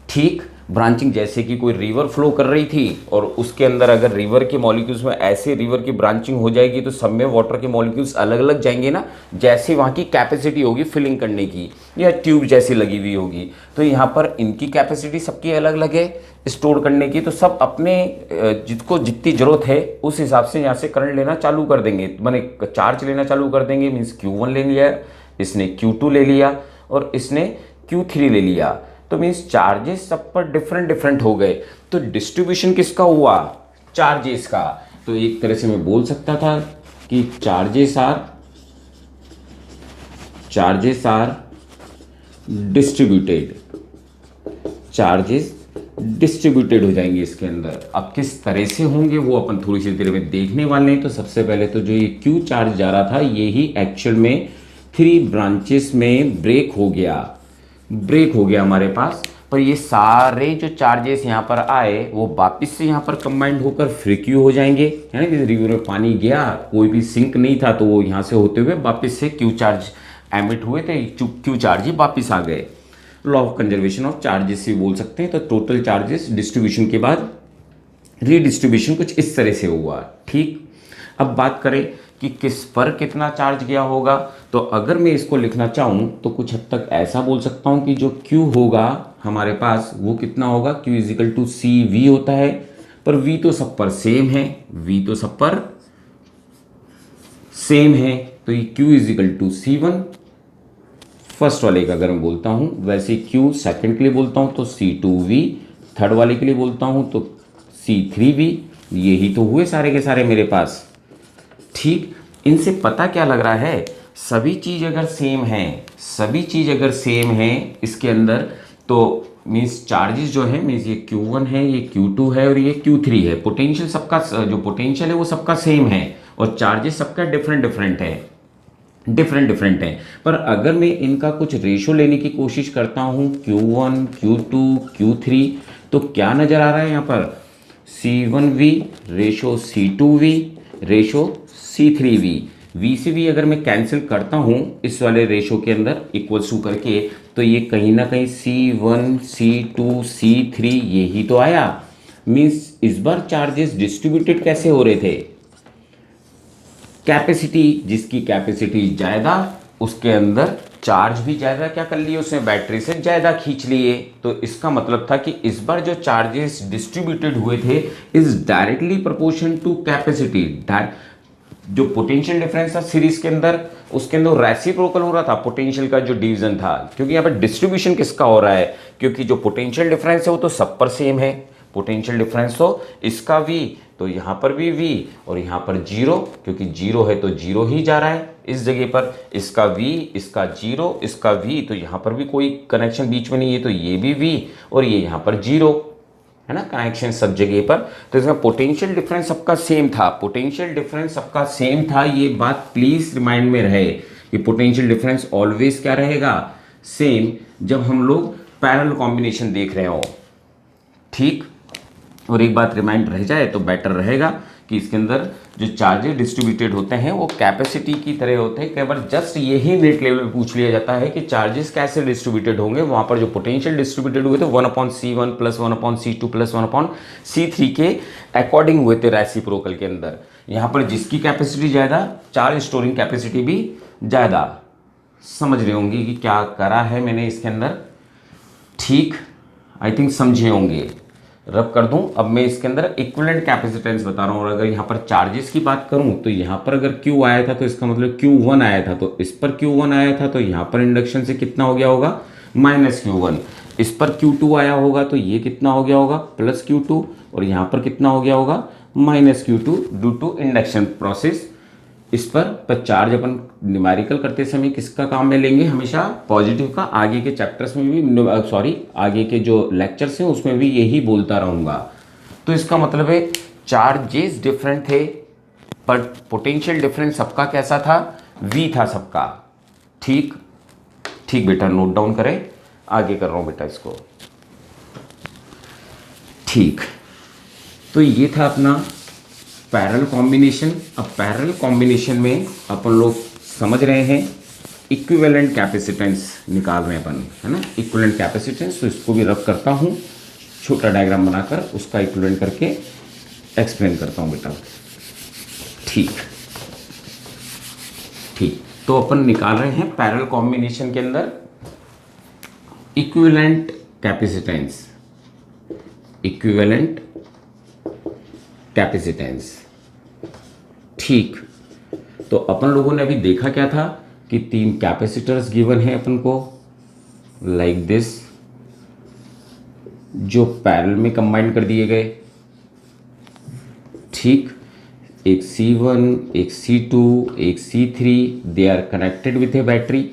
ठीक, ब्रांचिंग जैसे कि कोई रिवर फ्लो कर रही थी और उसके अंदर अगर रिवर के मॉलिक्यूल्स में ऐसे रिवर की ब्रांचिंग हो जाएगी तो सब में वाटर के मॉलिक्यूल्स अलग अलग जाएंगे ना, जैसे वहाँ की कैपेसिटी होगी फिलिंग करने की, या ट्यूब जैसी लगी हुई होगी। तो यहाँ पर इनकी कैपेसिटी सबकी अलग अलग है स्टोर करने की, तो सब अपने जिसको जितनी ज़रूरत है उस हिसाब से यहाँ से करंट लेना चालू कर देंगे, माने चार्ज लेना चालू कर देंगे। मीन्स Q1 ले लिया, इसने Q2 ले लिया और इसने Q3 ले लिया। तो मीन्स चार्जेस सब पर डिफरेंट हो गए। तो डिस्ट्रीब्यूशन किसका हुआ, चार्जेस का। तो एक तरह से मैं बोल सकता था कि charges are distributed, charges distributed हो जाएंगे इसके अंदर। अब किस तरह से होंगे वो अपन थोड़ी सी देर में देखने वाले हैं। तो सबसे पहले तो जो ये Q चार्ज जा रहा था ये ही एक्चुअल में 3 ब्रांचेस में ब्रेक हो गया हमारे पास। पर ये सारे जो चार्जेस यहाँ पर आए वो वापस से यहाँ पर कंबाइंड होकर फ्री क्यू हो जाएंगे, है ना। जैसे रिवर में पानी गया, कोई भी सिंक नहीं था, तो वो यहाँ से होते हुए वापस से Q चार्ज एमिट हुए थे, Q चार्ज ही वापस आ गए। Law of conservation of charges भी बोल सकते हैं। तो टोटल चार्जेस डिस्ट्रीब्यूशन के बाद रीडिस्ट्रीब्यूशन कुछ इस तरह से हुआ। ठीक, अब बात करें कि किस पर कितना चार्ज गया होगा, तो अगर मैं इसको लिखना चाहूँ तो कुछ हद तक ऐसा बोल सकता हूँ कि जो Q होगा हमारे पास वो कितना होगा, Q इजिकल टू CV होता है। पर V तो सब पर सेम है, तो ये Q is equal to C1 first वाले का अगर मैं बोलता हूँ, वैसे Q सेकंड के लिए बोलता हूँ तो C2V, थर्ड वाले के लिए बोलता हूँ तो C3V। यही तो हुए सारे के सारे मेरे पास। ठीक, इनसे पता क्या लग रहा है, सभी चीज़ अगर सेम है इसके अंदर, तो मीन्स चार्जेस जो है, मीन्स ये Q1 है, ये Q2 है और ये Q3 है। पोटेंशियल सबका जो पोटेंशियल है वो सबका सेम है और चार्जेस सबका डिफरेंट है। पर अगर मैं इनका कुछ रेशो लेने की कोशिश करता हूँ Q1 Q2 Q3, तो क्या नज़र आ रहा है यहाँ पर, C1V ratio C2V ratio C3V। V से V अगर मैं कैंसिल करता हूँ इस वाले रेशो के अंदर इक्वल्स टू करके, तो ये कहीं ना कहीं C1 C2 C3 यही तो आया। मीन्स इस बार चार्जेस डिस्ट्रीब्यूटेड कैसे हो रहे थे, कैपेसिटी, जिसकी कैपेसिटी ज़्यादा उसके अंदर चार्ज भी ज़्यादा क्या कर लिए, उसने बैटरी से ज़्यादा खींच लिए। तो इसका मतलब था कि इस बार जो चार्जेस डिस्ट्रीब्यूटेड हुए थे is directly proportion to capacity. जो पोटेंशियल डिफरेंस था सीरीज के अंदर, उसके अंदर रेसिप्रोकल हो रहा था पोटेंशियल का जो डिवीजन था, क्योंकि यहाँ पर डिस्ट्रीब्यूशन किसका हो रहा है, क्योंकि जो पोटेंशियल डिफरेंस है वो तो सब पर सेम है। पोटेंशियल डिफरेंस तो इसका v, तो यहाँ पर भी v, और यहाँ पर जीरो, क्योंकि जीरो है तो जीरो ही जा रहा है इस जगह पर। इसका v, इसका जीरो, इसका v, तो यहाँ पर भी कोई कनेक्शन बीच में नहीं है, तो ये भी v और ये यहाँ पर जीरो है ना, कनेक्शन सब जगह पर। तो इसमें पोटेंशियल डिफरेंस सबका सेम था, पोटेंशियल डिफरेंस सबका सेम था। ये बात प्लीज रिमाइंड में रहे कि पोटेंशियल डिफरेंस ऑलवेज क्या रहेगा, सेम, जब हम लोग पैरेलल कॉम्बिनेशन देख रहे हो। ठीक, और एक बात रिमाइंड रह जाए तो बेटर रहेगा कि इसके अंदर जो चार्जेस डिस्ट्रीब्यूटेड होते हैं वो कैपेसिटी की तरह होते हैं। कई बार जस्ट यही नेट लेवल पे पूछ लिया जाता है कि चार्जेस कैसे डिस्ट्रीब्यूटेड होंगे, वहाँ पर जो पोटेंशियल डिस्ट्रीब्यूटेड हुए थे 1/C1 plus 1/C2 plus 1/C3 के अकॉर्डिंग हुए थे रेसिप्रोकल के अंदर। यहाँ पर जिसकी कैपेसिटी ज़्यादा, चार्ज स्टोरिंग कैपेसिटी भी ज़्यादा। समझ रहे होंगे कि क्या करा है मैंने इसके अंदर। ठीक, आई थिंक समझे होंगे। रब कर दूं, अब मैं इसके अंदर इक्विवेलेंट कैपेसिटेंस बता रहा हूँ। और अगर यहाँ पर चार्जेस की बात करूँ तो यहाँ पर अगर Q आया था तो इसका मतलब Q1 आया था, तो इस पर Q1 आया था तो यहाँ पर इंडक्शन से कितना हो गया होगा, -Q1। इस पर Q2 आया होगा तो ये कितना हो गया होगा, +Q2, और यहाँ पर कितना हो गया होगा, -Q2 due to induction process. इस पर चार्ज अपन न्यूमेरिकल करते समय किसका काम में लेंगे, हमेशा पॉजिटिव का। आगे के चैप्टर्स में भी आगे के जो लेक्चर्स हैं उसमें भी यही बोलता रहूँगा। तो इसका मतलब है चार्जेस डिफरेंट थे पर पोटेंशियल डिफरेंस सबका कैसा था, v था सबका। ठीक ठीक बेटा, नोट डाउन करें, आगे कर रहा हूँ बेटा इसको। ठीक, तो ये था अपना पैरेलल कॉम्बिनेशन। अब पैरेलल कॉम्बिनेशन में अपन लोग समझ रहे हैं इक्विवेलेंट कैपेसिटेंस निकाल रहे हैं अपन, है ना, इक्विवेलेंट कैपेसिटेंस। तो इसको भी रब करता हूँ, छोटा डायग्राम बनाकर उसका इक्विवेलेंट करके एक्सप्लेन करता हूँ बेटा। ठीक ठीक, तो अपन निकाल रहे हैं पैरेलल कॉम्बिनेशन के अंदर इक्विवेलेंट कैपेसिटेंस, इक्विवेलेंट कैपेसिटेंस। ठीक, तो अपन लोगों ने अभी देखा क्या था कि 3 कैपेसिटर्स गिवन है अपन को लाइक दिस, जो पैरेलल में कंबाइन कर दिए गए। ठीक, एक C1, एक C2, एक C3, they are connected with a battery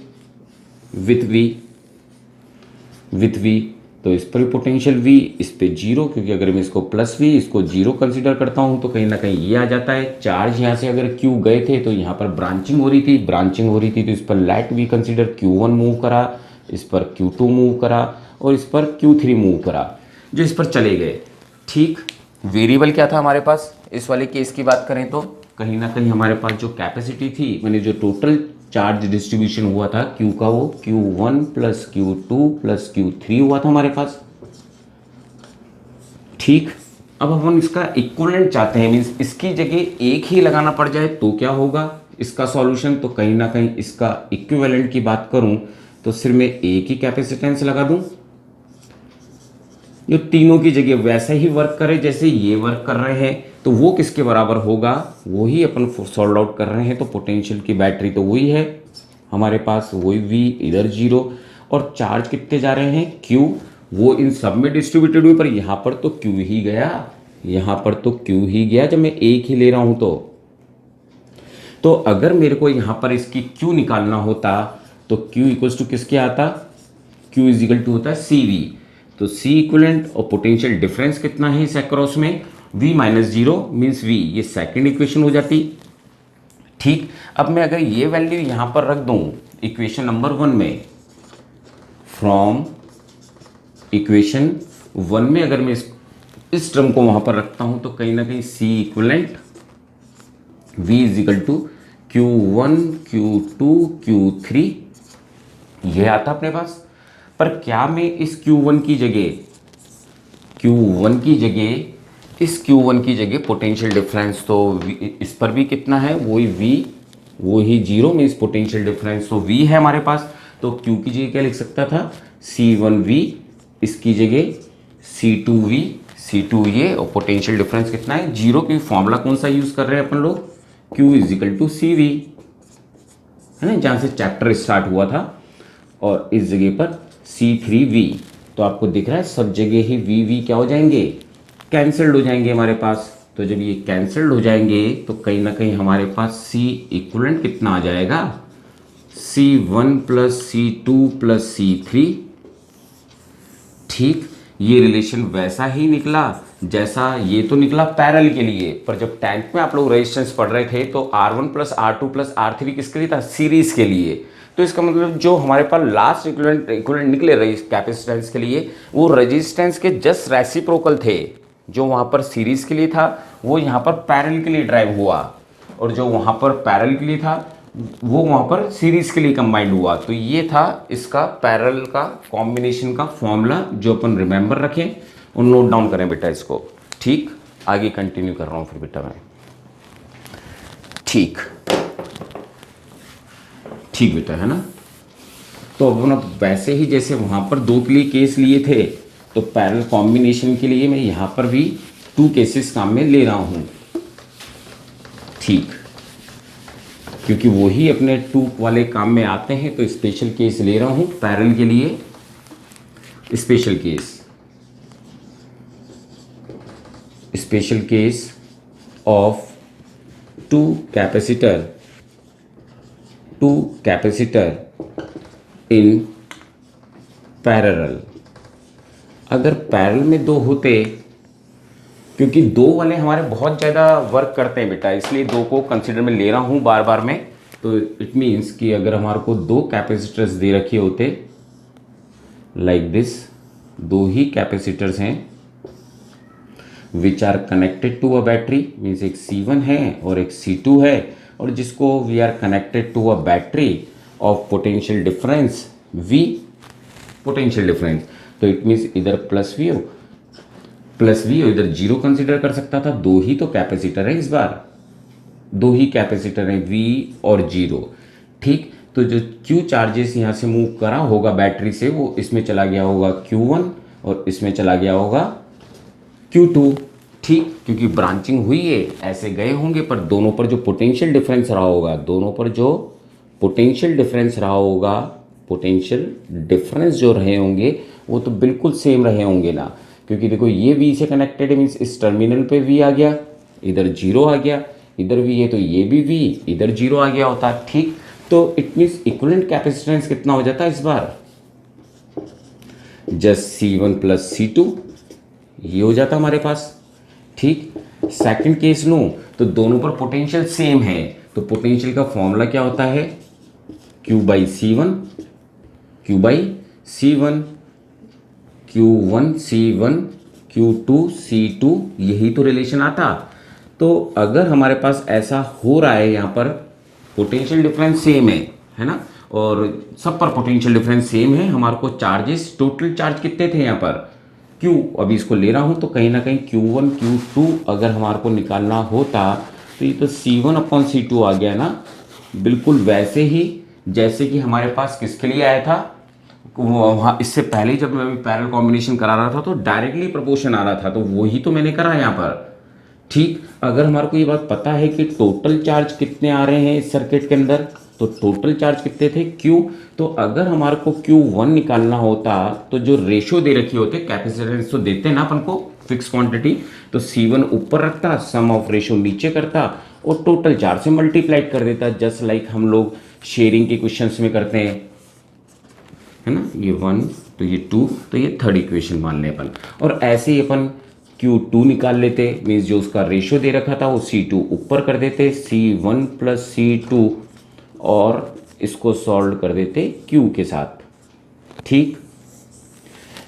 with V। तो इस पर पोटेंशियल V, इस पे 0, क्योंकि अगर मैं इसको +V, इसको 0 कंसीडर करता हूँ तो कहीं ना कहीं ये आ जाता है। चार्ज यहाँ से अगर Q गए थे तो यहाँ पर ब्रांचिंग हो रही थी, तो इस पर late V consider Q1 move करा, इस पर Q2 मूव करा और इस पर Q3 मूव करा, जो इस पर चले गए। ठीक, वेरिएबल क्या था हमारे पास, इस वाले केस की बात करें तो कहीं ना कहीं हमारे पास जो कैपेसिटी थी, मैंने जो टोटल चार्ज डिस्ट्रीब्यूशन हुआ था Q का, वो Q1 plus Q2 plus Q3 हुआ था हमारे पास। ठीक, अब हम इसका इक्विवेलेंट चाहते हैं, मीन्स इसकी जगह एक ही लगाना पड़ जाए तो क्या होगा इसका सॉल्यूशन। तो कहीं ना कहीं इसका इक्विवेलेंट की बात करूं तो सिर्फ मैं एक ही कैपेसिटेंस लगा दूं जो तीनों की जगह वैसा ही वर्क करे जैसे ये वर्क कर रहे हैं। तो वो किसके बराबर होगा, वो ही अपन सॉल्व आउट कर रहे हैं। तो पोटेंशियल की बैटरी तो वही है हमारे पास, वही V, इधर 0, और चार्ज कितने जा रहे हैं Q, वो इन सब में डिस्ट्रीब्यूटेड हुए, पर यहाँ पर तो Q ही गया, यहाँ पर तो Q ही गया जब मैं एक ही ले रहा हूँ। तो अगर मेरे को यहाँ पर इसकी Q निकालना होता तो Q इक्वल्स टू किसके आता, Q इज इक्वल टू होता है CV। तो C इक्विवेलेंट और पोटेंशियल डिफरेंस कितना है इस अक्रॉस में, V - 0 मीन्स V, ये सेकेंड इक्वेशन हो जाती। ठीक, अब मैं अगर ये वैल्यू यहाँ पर रख दूँ इक्वेशन नंबर 1 में, फ्रॉम इक्वेशन 1 में अगर मैं इस टर्म को वहाँ पर रखता हूँ तो कहीं ना कहीं C equivalent V is equal to Q1 Q2 Q3 ये आता अपने पास। पर क्या मैं इस Q1 की जगह इस Q1 की जगह पोटेंशियल डिफरेंस तो इस पर भी कितना है, वही V, वही जीरो में इस पोटेंशियल डिफरेंस तो V है हमारे पास, तो Q की जगह क्या लिख सकता था, C1V, इसकी जगह C2V, C2 ये, और पोटेंशियल डिफरेंस कितना है जीरो, की फॉर्मूला कौन सा यूज़ कर रहे हैं अपन लोग, Q इजिकल टू CV, है ना, जहाँ से चैप्टर स्टार्ट हुआ था, और इस जगह पर C3V। तो आपको दिख रहा है सब जगह ही VV क्या हो जाएंगे, कैंसल्ड हो जाएंगे हमारे पास। तो जब ये कैंसल्ड हो जाएंगे तो कहीं ना कहीं हमारे पास C इक्वलेंट कितना आ जाएगा, C1 plus C2 plus C3। ठीक, ये रिलेशन वैसा ही निकला जैसा ये तो निकला पैरेलल के लिए, पर जब टैंक में आप लोग रेजिस्टेंस पढ़ रहे थे तो R1 plus R2 plus R3 किसके लिए था, सीरीज के लिए। तो इसका मतलब जो हमारे पास लास्ट इक्विवेलेंट निकले कैपेसिटेंस के लिए, वो रेजिस्टेंस के जस्ट रेसिप्रोकल थे। जो वहाँ पर सीरीज के लिए था वो यहाँ पर पैरेलल के लिए ड्राइव हुआ, और जो वहाँ पर पैरेलल के लिए था वो वहाँ पर सीरीज के लिए कंबाइंड हुआ। तो ये था इसका पैरेलल का कॉम्बिनेशन का फॉर्मूला, जो अपन रिमेंबर रखें और नोट डाउन करें बेटा इसको। ठीक, आगे कंटिन्यू कर रहा हूँ फिर बेटा मैं। ठीक ठीक बेटा, है ना। तो अब अपना वैसे ही जैसे वहाँ पर दो के लिए केस लिए थे, तो पैरेलल कॉम्बिनेशन के लिए मैं यहाँ पर भी 2 केसेस काम में ले रहा हूँ। ठीक, क्योंकि वही अपने 2 वाले काम में आते हैं, तो स्पेशल केस ले रहा हूँ पैरेलल के लिए। Special case of 2 capacitor in parallel. अगर पैरेलल में 2 होते, क्योंकि 2 वाले हमारे बहुत ज़्यादा वर्क करते हैं बेटा, इसलिए 2 को कंसिडर में ले रहा हूँ बार बार में। तो इट मीन्स कि अगर हमारे को 2 कैपेसिटर्स दे रखे होते लाइक दिस, 2 ही कैपेसिटर्स हैं which are connected to a battery, means एक C1 है और एक C2 है, और जिसको we are connected to a battery of potential difference V, potential difference. तो इट मीन्स इधर प्लस V और इधर जीरो कंसिडर कर सकता था। 2 ही तो कैपेसिटर है, इस बार 2 ही कैपेसिटर है V और जीरो। ठीक, तो जो Q चार्जेस यहाँ से मूव करा होगा बैटरी से, वो इसमें चला गया होगा Q1 और इसमें चला गया होगा Q2। ठीक, क्योंकि ब्रांचिंग हुई है, ऐसे गए होंगे, पर दोनों पर जो पोटेंशियल डिफरेंस रहा होगा, पोटेंशियल डिफरेंस जो रहे होंगे वो तो बिल्कुल सेम रहे होंगे ना। क्योंकि देखो ये V से कनेक्टेड है, मीन्स इस टर्मिनल पे V आ गया, इधर जीरो आ गया, इधर V है तो ये भी V, इधर जीरो आ गया होता। ठीक, तो इट मीन्स इक्विवेलेंट कैपेसिटेंस कितना हो जाता है इस बार, जस्ट C1 प्लस C2 ये हो जाता हमारे पास। ठीक, सेकंड केस लूँ तो दोनों पर पोटेंशियल सेम है, तो पोटेंशियल का फॉर्मूला क्या होता है, Q by C1, Q1 C1, Q2 C2, यही तो रिलेशन आता। तो अगर हमारे पास ऐसा हो रहा है, यहाँ पर पोटेंशियल डिफरेंस सेम है ना, और सब पर पोटेंशियल डिफरेंस सेम है, हमारे को चार्जेस, टोटल चार्ज कितने थे यहाँ पर Q, अभी इसको ले रहा हूँ, तो कहीं ना कहीं Q1 Q2 अगर हमारे को निकालना होता तो ये तो C1 अपॉन C2 आ गया ना, बिल्कुल वैसे ही जैसे कि हमारे पास किसके लिए आया था वहाँ। इससे पहले जब मैं पैरेलल कॉम्बिनेशन करा रहा था तो डायरेक्टली प्रोपोर्शन आ रहा था, तो वही तो मैंने करा यहाँ पर। ठीक, अगर हमारे को ये बात पता है कि टोटल चार्ज कितने आ रहे हैं इस सर्किट के अंदर, तो टोटल चार्ज कितने थे Q, तो अगर हमारे को Q1 निकालना होता तो जो रेशो दे रखी होते, कैपेसिटेंस तो देते ना अपन को फिक्स क्वांटिटी, तो C1 ऊपर रखता, सम ऑफ रेशो नीचे करता और टोटल चार्ज से मल्टीप्लाइड कर देता, जस्ट लाइक हम लोग शेयरिंग के क्वेश्चंस में करते हैं, है ना। ये 1 तो ये 2, तो ये थर्ड इक्वेशन मान लें अपन, और ऐसे ही अपन Q2 निकाल लेते, मीन्स जो उसका रेशो दे रखा था वो C2 ऊपर कर देते, C1 प्लस C2, और इसको सॉल्व कर देते Q के साथ। ठीक,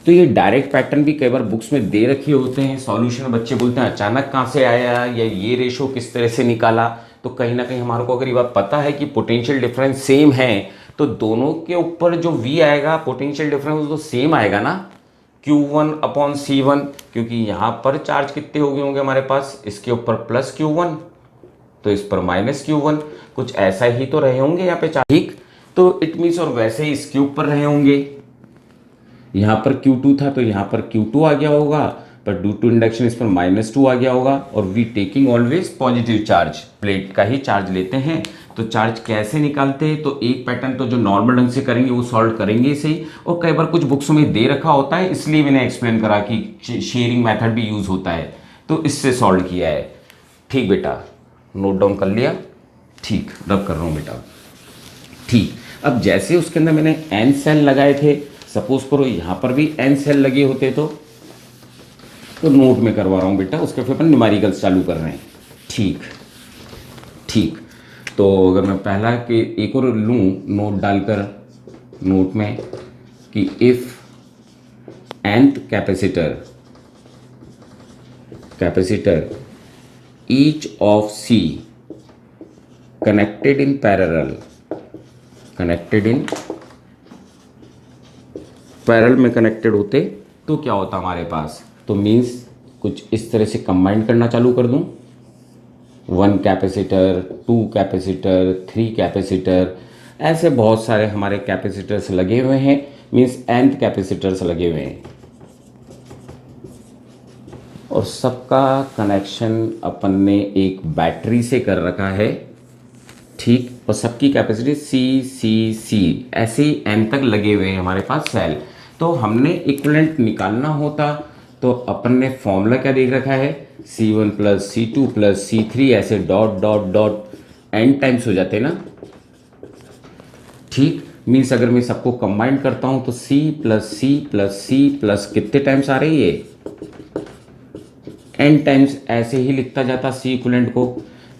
तो ये डायरेक्ट पैटर्न भी कई बार बुक्स में दे रखे होते हैं, सॉल्यूशन में बच्चे बोलते हैं अचानक कहाँ से आया, या ये रेशो किस तरह से निकाला। तो कहीं ना कहीं हमारे को अगर ये बात पता है कि पोटेंशियल डिफरेंस सेम है, तो दोनों के ऊपर जो V आएगा पोटेंशियल डिफरेंस तो सेम आएगा ना, Q1 अपॉन C1, क्योंकि यहाँ पर चार्ज कितने हो गए होंगे हमारे पास, इसके ऊपर प्लस Q1 तो इस पर माइनस Q1, कुछ ऐसा ही तो रहे होंगे यहाँ पे चार्ज, ठीक। तो इट मीन्स और वैसे ही इसके ऊपर रहे होंगे, यहाँ पर Q2 था तो यहाँ पर Q2 आ गया होगा, पर ड्यू टू इंडक्शन इस पर -2 आ गया होगा। और we taking always positive charge, plate का ही चार्ज लेते हैं। तो चार्ज कैसे निकालते हैं, तो एक पैटर्न तो जो नॉर्मल ढंग से करेंगे वो सॉल्व करेंगे सही, और कई बार कुछ बुक्स में दे रखा होता है, इसलिए मैंने एक्सप्लेन करा कि शेयरिंग मेथड भी यूज़ होता है, तो इससे सॉल्व किया है। ठीक बेटा, नोट डाउन कर लिया, ठीक, रब कर रहा हूँ बेटा, ठीक। अब जैसे उसके अंदर मैंने n सेल लगाए थे, सपोज करो यहाँ पर भी n सेल लगे होते तो नोट में करवा रहा हूँ बेटा, उसके फिर अपन न्यूमेरिकल्स चालू कर रहे हैं, ठीक ठीक। तो अगर मैं पहला के एक और लूँ नोट डालकर नोट में कि if nth capacitor each of C connected in parallel में कनेक्टेड होते तो क्या होता हमारे पास, तो मीन्स कुछ इस तरह से कंबाइन करना चालू कर दूं, 1 कैपेसिटर, 2 कैपेसिटर, 3 कैपेसिटर, ऐसे बहुत सारे हमारे कैपेसिटर्स लगे हुए हैं, मीन्स nth कैपेसिटर्स लगे हुए हैं, और सबका कनेक्शन अपन ने एक बैटरी से कर रखा है, ठीक। और सबकी कैपेसिटी C ऐसे ही n तक लगे हुए हैं हमारे पास सेल। तो हमने इक्विवेलेंट निकालना होता तो अपन ने फॉर्मूला क्या देख रखा है, C1 plus C2 plus C3 ऐसे dot dot dot n times हो जाते ना, ठीक। मीन्स अगर मैं सबको कंबाइन करता हूं तो C plus C plus C plus कितने टाइम्स आ रही है, n टाइम्स, ऐसे ही लिखता जाता C इक्विवेलेंट को।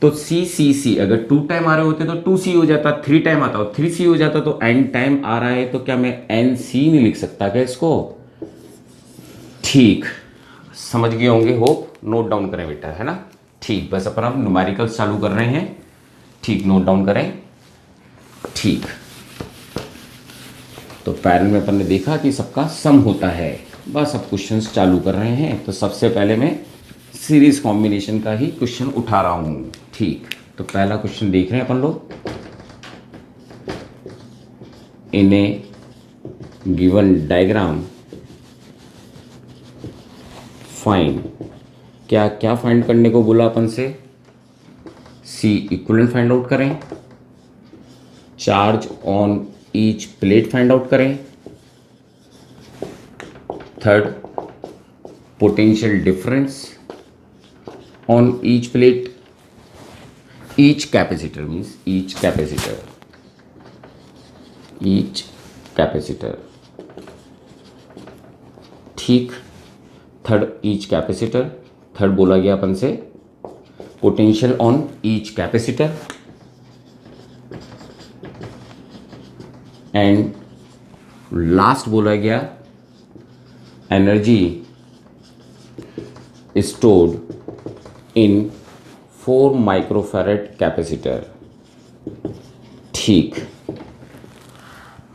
तो C अगर 2 टाइम आ रहे होते तो 2C हो जाता, 3 टाइम आता हो 3C हो जाता, तो n टाइम आ रहा है तो क्या मैं NC नहीं लिख सकता क्या इसको, ठीक। समझ गए होंगे, होप, नोट डाउन करें बेटा, है ना, ठीक। बस अपन अब न्यूमेरिकल्स चालू कर रहे हैं, ठीक, नोट डाउन करें, ठीक। तो पैरेलल में अपन ने देखा कि सबका सम होता है, बस अब क्वेश्चंस चालू कर रहे हैं। तो सबसे पहले मैं सीरीज कॉम्बिनेशन का ही क्वेश्चन उठा रहा हूँ, ठीक। तो पहला क्वेश्चन देख रहे हैं अपन लोग, in a given diagram find, क्या क्या फाइंड करने को बोला अपन से, C इक्विवेलेंट फाइंड आउट करें, charge on each plate find out करें, third potential difference on each plate, each capacitor means each capacitor, ठीक। थर्ड ईच कैपेसिटर, थर्ड बोला गया अपन से potential on each capacitor, and last बोला गया energy stored in 4 microfarad capacitor, ठीक।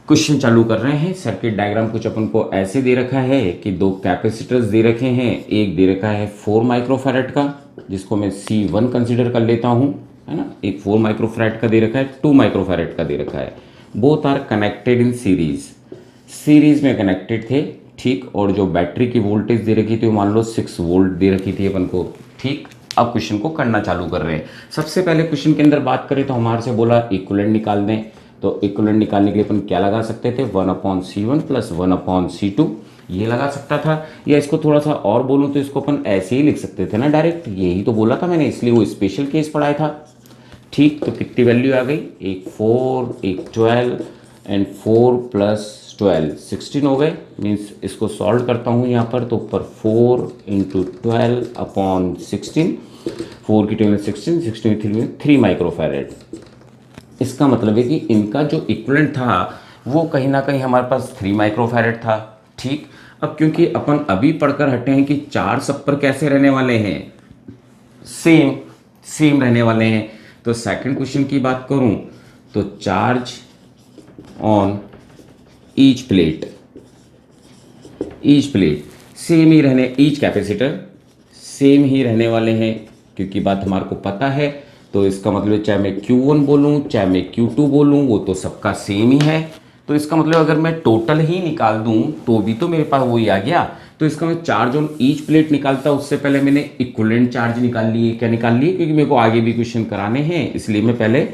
Question चालू कर रहे हैं। सर्किट डायग्राम कुछ अपन को ऐसे दे रखा है कि 2 कैपेसिटर्स दे रखे हैं, एक दे रखा है 4 माइक्रोफैरेड का जिसको मैं C1 कंसीडर कर लेता हूं, है ना, एक 4 माइक्रोफैरेड का दे रखा है, 2 माइक्रोफैरेड का दे रखा है, both are connected in series में कनेक्टेड थे, ठीक। और जो बैटरी की वोल्टेज दे रखी थी वो मान लो 6 वोल्ट दे रखी थी अपन को, ठीक। अब क्वेश्चन को करना चालू कर रहे हैं। सबसे पहले क्वेश्चन के अंदर बात करें तो हमारे से बोला इक्विवेलेंट निकाल दें, तो इक्विवेलेंट निकालने के लिए अपन क्या लगा सकते थे, 1/C1 प्लस 1/C2 ये लगा सकता था, या इसको थोड़ा सा और बोलूँ तो इसको अपन ऐसे ही लिख सकते थे ना डायरेक्ट, यही तो बोला था मैंने, इसलिए वो स्पेशल केस पढ़ाया था, ठीक। तो कितनी वैल्यू आ गई, एक 4 एक 12 एंड 4 प्लस 12 16 हो गए। मीन्स इसको सॉल्व करता हूँ यहाँ पर, तो ऊपर 4 इंटू 12/16, 4 की 2 में 16, 16 की 3 में 3 माइक्रोफैरेड। इसका मतलब है कि इनका जो इक्विवेलेंट था वो कहीं ना कहीं हमारे पास 3 माइक्रोफैरेड था, ठीक। अब क्योंकि अपन अभी पढ़कर हटे हैं कि चार्ज सब पर कैसे रहने वाले हैं, सेम रहने वाले हैं, तो सेकंड क्वेश्चन की बात करूं तो charge on each each plate same ही रहने, ईच कैपेसिटर सेम ही रहने वाले हैं, क्योंकि बात हमारे को पता है। तो इसका मतलब चाहे मैं Q1 बोलूँ चाहे मैं Q2 बोलूँ, वो तो सबका सेम ही है। तो इसका मतलब अगर मैं टोटल ही निकाल दूँ तो भी तो मेरे पास वही आ गया। तो इसका मैं चार्ज ऑन ईच प्लेट निकालता, उससे पहले मैंने इक्विवेलेंट चार्ज निकाल लिए। क्या निकाल लिए? क्योंकि मेरे को आगे भी क्वेश्चन कराने हैं, इसलिए मैं पहले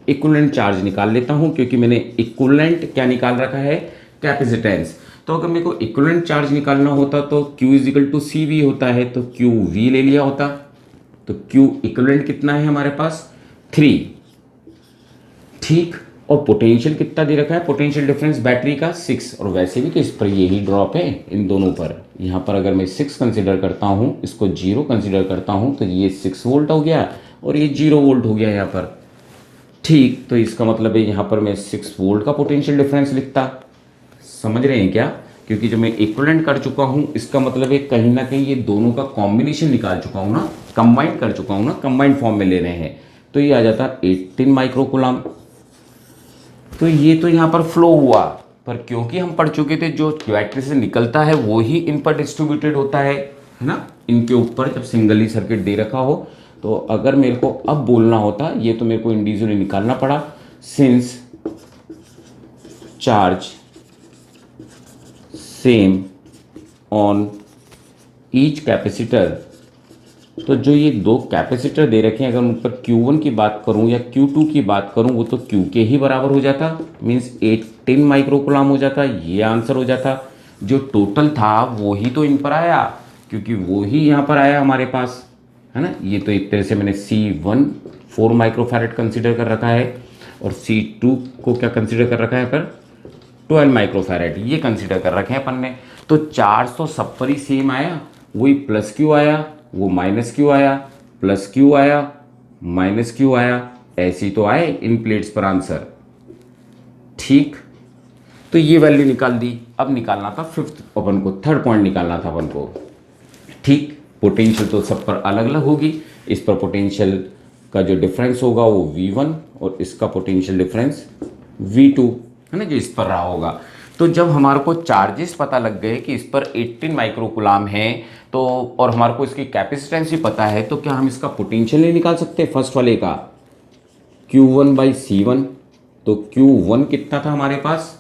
इक्विवेलेंट चार्ज निकाल लेता हूँ, क्योंकि मैंने इक्विवेलेंट क्या निकाल रखा है? कैपेसिटेंस। तो अगर मेरे को इक्विवेलेंट चार्ज निकालना होता तो Q is equal to C V होता है, तो क्यू वी ले लिया होता। तो Q इक्विवेलेंट कितना है हमारे पास? 3। ठीक। और पोटेंशियल कितना दे रखा है? पोटेंशियल डिफरेंस बैटरी का 6। और वैसे भी तो इस पर यही ड्रॉप है इन दोनों पर। यहाँ पर अगर मैं 6 कंसिडर करता हूँ, इसको 0 कंसिडर करता हूँ, तो ये 6 वोल्ट हो गया और ये 0 वोल्ट हो गया यहाँ पर। ठीक। तो इसका मतलब है यहाँ पर मैं 6 वोल्ट का पोटेंशियल डिफरेंस लिखता। समझ रहे हैं क्या? क्योंकि जब मैं इक्विवेलेंट कर चुका हूँ, इसका मतलब है कहीं ना कहीं ये दोनों का कॉम्बिनेशन निकाल चुका हूँ ना, कंबाइन कर चुका हूँ ना, कंबाइंड फॉर्म में ले रहे हैं। तो ये आ जाता 18 माइक्रोकूलम। तो ये तो यहाँ पर फ्लो हुआ, पर क्योंकि हम पढ़ चुके थे जो बैटरी से निकलता है वो ही इन पर डिस्ट्रीब्यूटेड होता है ना, इनके ऊपर जब सिंगल ही सर्किट दे रखा हो। तो अगर मेरे को अब बोलना होता, ये तो मेरे को इंडिविजुअली निकालना पड़ा, since charge same on each capacitor, तो जो ये दो कैपेसिटर दे रखे हैं, अगर उन पर Q1 की बात करूं या Q2 की बात करूं, वो तो Q के ही बराबर हो जाता, मीन्स 18 माइक्रोकूलम हो जाता। ये आंसर हो जाता। जो टोटल था वो ही तो इन पर आया, क्योंकि वो ही यहाँ पर आया हमारे पास, है ना। ये तो एक तरह से मैंने C1 4 माइक्रोफैरेड कंसिडर कर रखा है और C2 को क्या कंसिडर कर रखा है पर 12 माइक्रोफैरेड, ये कंसिडर कर रखे हैं अपन ने। तो चार्ज तो सब पर ही सेम आया, वही प्लस क्यू आया, वो माइनस क्यू आया, प्लस क्यू आया, माइनस क्यू आया, ऐसे ही तो आए इन प्लेट्स पर आंसर। ठीक। तो ये वैल्यू निकाल दी। अब निकालना था फिफ्थ अपन को, थर्ड पॉइंट निकालना था अपन को। ठीक। पोटेंशियल तो सब पर अलग अलग होगी। इस पर पोटेंशियल का जो डिफरेंस होगा वो V1 और इसका पोटेंशियल डिफरेंस V2, है ना, जो इस पर रहा होगा। तो जब हमारे को चार्जेस पता लग गए कि इस पर 18 माइक्रोकूलम है, तो और हमारे को इसकी कैपेसिटेंस भी पता है, तो क्या हम इसका पोटेंशियल नहीं निकाल सकते फर्स्ट वाले का? Q1/C1। तो Q1 कितना था हमारे पास?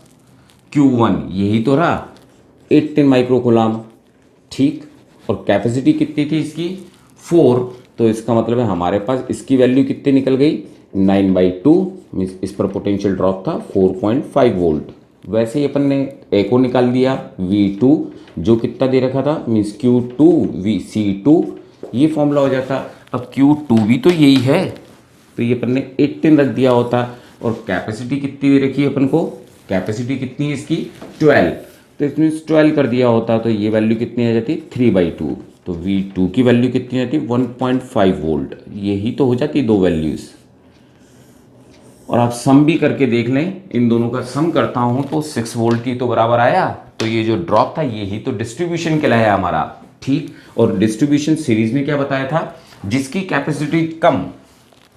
Q1 यही तो रहा 18 माइक्रोकूलम। ठीक। और कैपेसिटी कितनी थी इसकी? 4। तो इसका मतलब है हमारे पास इसकी वैल्यू कितनी निकल गई? 9/2, मीन्स इस पर पोटेंशियल ड्रॉप था 4.5 वोल्ट। वैसे ही अपन ने एक और निकाल दिया V2, जो कितना दे रखा था, मीन्स Q2/C2, ये फॉर्मूला हो जाता। अब Q2 भी तो यही है, तो ये अपन ने 18 रख दिया होता। और कैपेसिटी कितनी दे रखी है अपन को? कैपेसिटी कितनी है इसकी? 12। तो इसमें 12 कर दिया होता, तो ये वैल्यू कितनी आ जाती? 3/2। तो V2 की वैल्यू कितनी आती? 1.5 वोल्ट। यही तो हो जाती दो वैल्यूज़। और आप सम भी करके देख लें, इन दोनों का सम करता हूं तो 6 वोल्ट की तो बराबर आया। तो ये जो ड्रॉप था यही तो डिस्ट्रीब्यूशन कहलाया हमारा। ठीक। और डिस्ट्रीब्यूशन सीरीज में क्या बताया था? जिसकी कैपेसिटी कम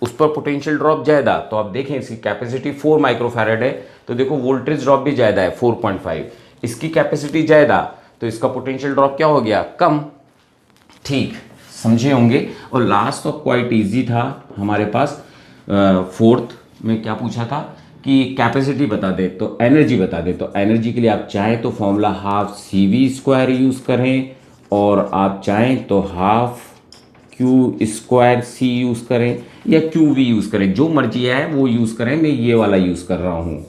उस पर पोटेंशियल ड्रॉप ज़्यादा। तो आप देखें इसकी कैपेसिटी 4 माइक्रोफैरेड है, तो देखो वोल्टेज ड्रॉप भी ज़्यादा है 4.5। इसकी कैपेसिटी ज़्यादा, तो इसका पोटेंशियल ड्रॉप क्या हो गया? कम। ठीक, समझे होंगे। और लास्ट तो क्वाइट ईजी था हमारे पास। फोर्थ में क्या पूछा था कि कैपेसिटी बता दे तो एनर्जी बता दे। तो एनर्जी के लिए आप चाहें तो फॉर्मूला हाफ CV² यूज़ करें, और आप चाहें तो हाफ Q²C यूज़ करें या QV यूज़ करें, जो मर्जी है वो यूज़ करें। मैं ये वाला यूज़ कर रहा हूँ,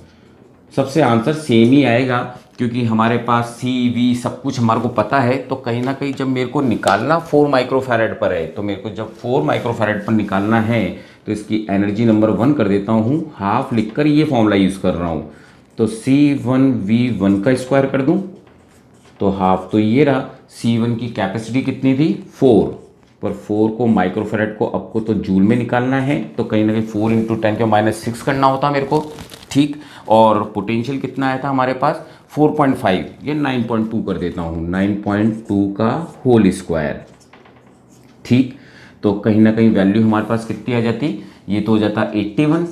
सबसे आंसर सेम ही आएगा, क्योंकि हमारे पास CV सब कुछ हमारे को पता है। तो कहीं ना कहीं जब मेरे को निकालना 4 माइक्रोफैरेड पर है, तो मेरे को जब 4 माइक्रोफैरेड पर निकालना है, तो इसकी एनर्जी नंबर 1 कर देता हूँ, हाफ लिखकर ये फॉर्मूला यूज़ कर रहा हूँ। तो C1V1 का स्क्वायर कर दूँ तो हाफ तो ये रहा। C1 की कैपेसिटी कितनी थी? 4, पर 4 को माइक्रोफैरेड को आपको तो जूल में निकालना है, तो कहीं ना कहीं 4 × 10⁻⁶ करना होता मेरे को। ठीक। और पोटेंशियल कितना आया था हमारे पास? 4.5, ये 9.2 कर देता हूँ, 9.2 का होल स्क्वायर। ठीक। तो कहीं ना कहीं वैल्यू हमारे पास कितनी आ जाती? ये तो हो जाता 81।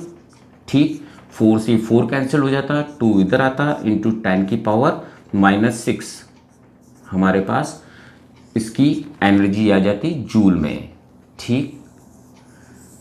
ठीक। 4 से 4 कैंसिल हो जाता, 2 इधर आता, इंटू 10⁻⁻⁶। हमारे पास इसकी एनर्जी आ जाती जूल में। ठीक,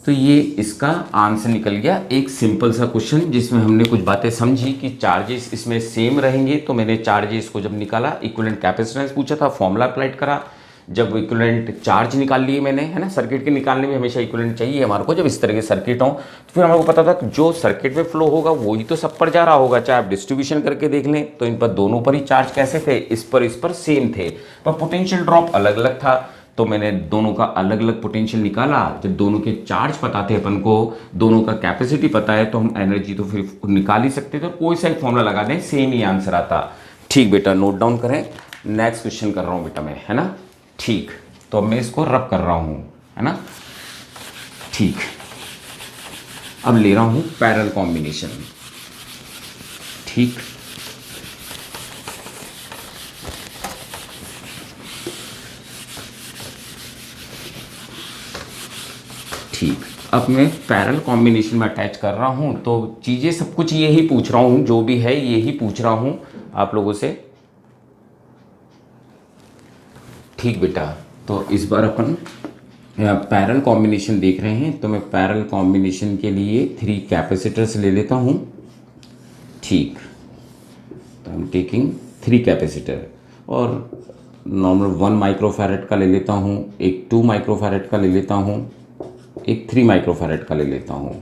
तो ये इसका आंसर निकल गया। एक सिंपल सा क्वेश्चन जिसमें हमने कुछ बातें समझी कि चार्जेस इसमें सेम रहेंगे, तो मैंने चार्जेस को जब निकाला, इक्विवेलेंट कैपेसिटेंस पूछा था, फॉर्मूला अप्लाइड करा, जब इक्विवेलेंट चार्ज निकाल लिए मैंने, है ना। सर्किट के निकालने में हमेशा इक्विवेलेंट चाहिए हमारे को, जब इस तरह के सर्किट हो तो फिर हमारे को पता था कि जो सर्किट में फ्लो होगा वही तो सब पर जा रहा होगा। चाहे आप डिस्ट्रीब्यूशन करके देख लें तो इन पर दोनों पर ही चार्ज कैसे थे, इस पर सेम थे, पर पोटेंशियल ड्रॉप अलग अलग था। तो मैंने दोनों का अलग अलग पोटेंशियल निकाला। जब दोनों के चार्ज पता थे अपन को, दोनों का कैपेसिटी पता है, तो हम एनर्जी तो फिर निकाल ही सकते थे। कोई सा एक फॉर्मूला लगा दें, सेम ही आंसर आता। ठीक बेटा, नोट डाउन करें। नेक्स्ट क्वेश्चन कर रहा हूं बेटा मैं, है ना। ठीक, तो अब मैं इसको रब कर रहा हूं, है ना। ठीक, अब ले रहा हूं पैरेलल कॉम्बिनेशन। ठीक, ठीक, अब मैं पैरेलल कॉम्बिनेशन में अटैच कर रहा हूं, तो चीज़ें सब कुछ यही पूछ रहा हूं, जो भी है यही पूछ रहा हूं आप लोगों से। ठीक बेटा, तो इस बार अपन पैरेलल कॉम्बिनेशन देख रहे हैं, तो मैं पैरेलल कॉम्बिनेशन के लिए 3 कैपेसिटर्स ले लेता हूं। ठीक, तो आई एम टेकिंग 3 कैपेसिटर, और नॉर्मल 1 माइक्रोफैरेड का ले लेता हूं, एक 2 माइक्रोफैरेड का ले लेता हूं, एक 3 माइक्रोफैरेड का ले लेता हूँ।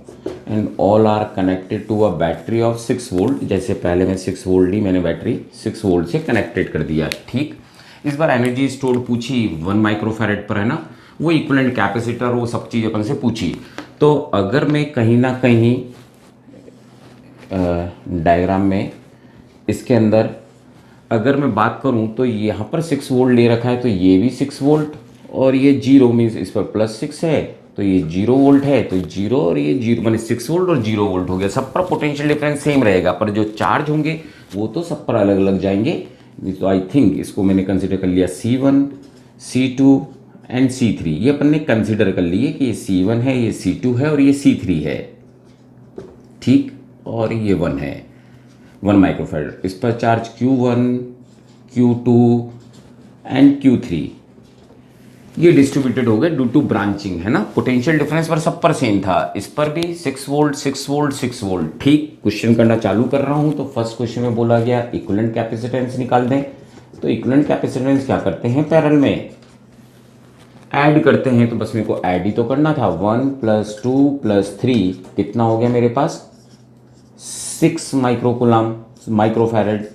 And all are connected to a battery of 6 volt. जैसे पहले मैं 6 वोल्ट ली, मैंने बैटरी 6 वोल्ट से कनेक्टेड कर दिया। ठीक, इस बार एनर्जी स्टोर्ड पूछी 1 माइक्रोफैरेड पर, है ना। वो इक्विवेलेंट कैपेसिटर, वो सब चीज़ अपन से पूछी। तो अगर मैं कहीं ना कहीं डायग्राम में इसके अंदर अगर मैं बात करूं, तो यहाँ पर 6 वोल्ट ले रखा है, तो ये भी 6 वोल्ट, और ये 0 मीन्स इस पर +6 है, तो ये 0 वोल्ट है, तो 0 और ये 0 माने 6 वोल्ट और 0 वोल्ट हो गया। सब पर पोटेंशियल डिफरेंस सेम रहेगा, पर जो चार्ज होंगे वो तो सब पर अलग अलग जाएंगे। तो आई थिंक इसको मैंने कंसिडर कर लिया C1, C2 एंड C3। ये अपन ने कंसिडर कर लिए कि ये C1 है, ये C2 है और ये C3 है। ठीक, और ये 1 है, 1 माइक्रोफैरेड। इस पर charge Q1, Q2 and Q3 ये डिस्ट्रीब्यूटेड हो गए ड्यू टू ब्रांचिंग, है ना। पोटेंशियल डिफरेंस पर सब पर सेम था, इस पर भी 6 वोल्ट 6 वोल्ट 6 वोल्ट। ठीक, क्वेश्चन करना चालू कर रहा हूं, तो फर्स्ट क्वेश्चन में बोला गया इक्विवेलेंट कैपेसिटेंस निकाल दें। तो इक्विवेलेंट कैपेसिटेंस क्या करते हैं, पैरेलल में ऐड करते हैं। तो बस मेरे को ऐड ही तो करना था, 1 + 2 + 3 कितना हो गया मेरे पास, 6 माइक्रोफैरेड।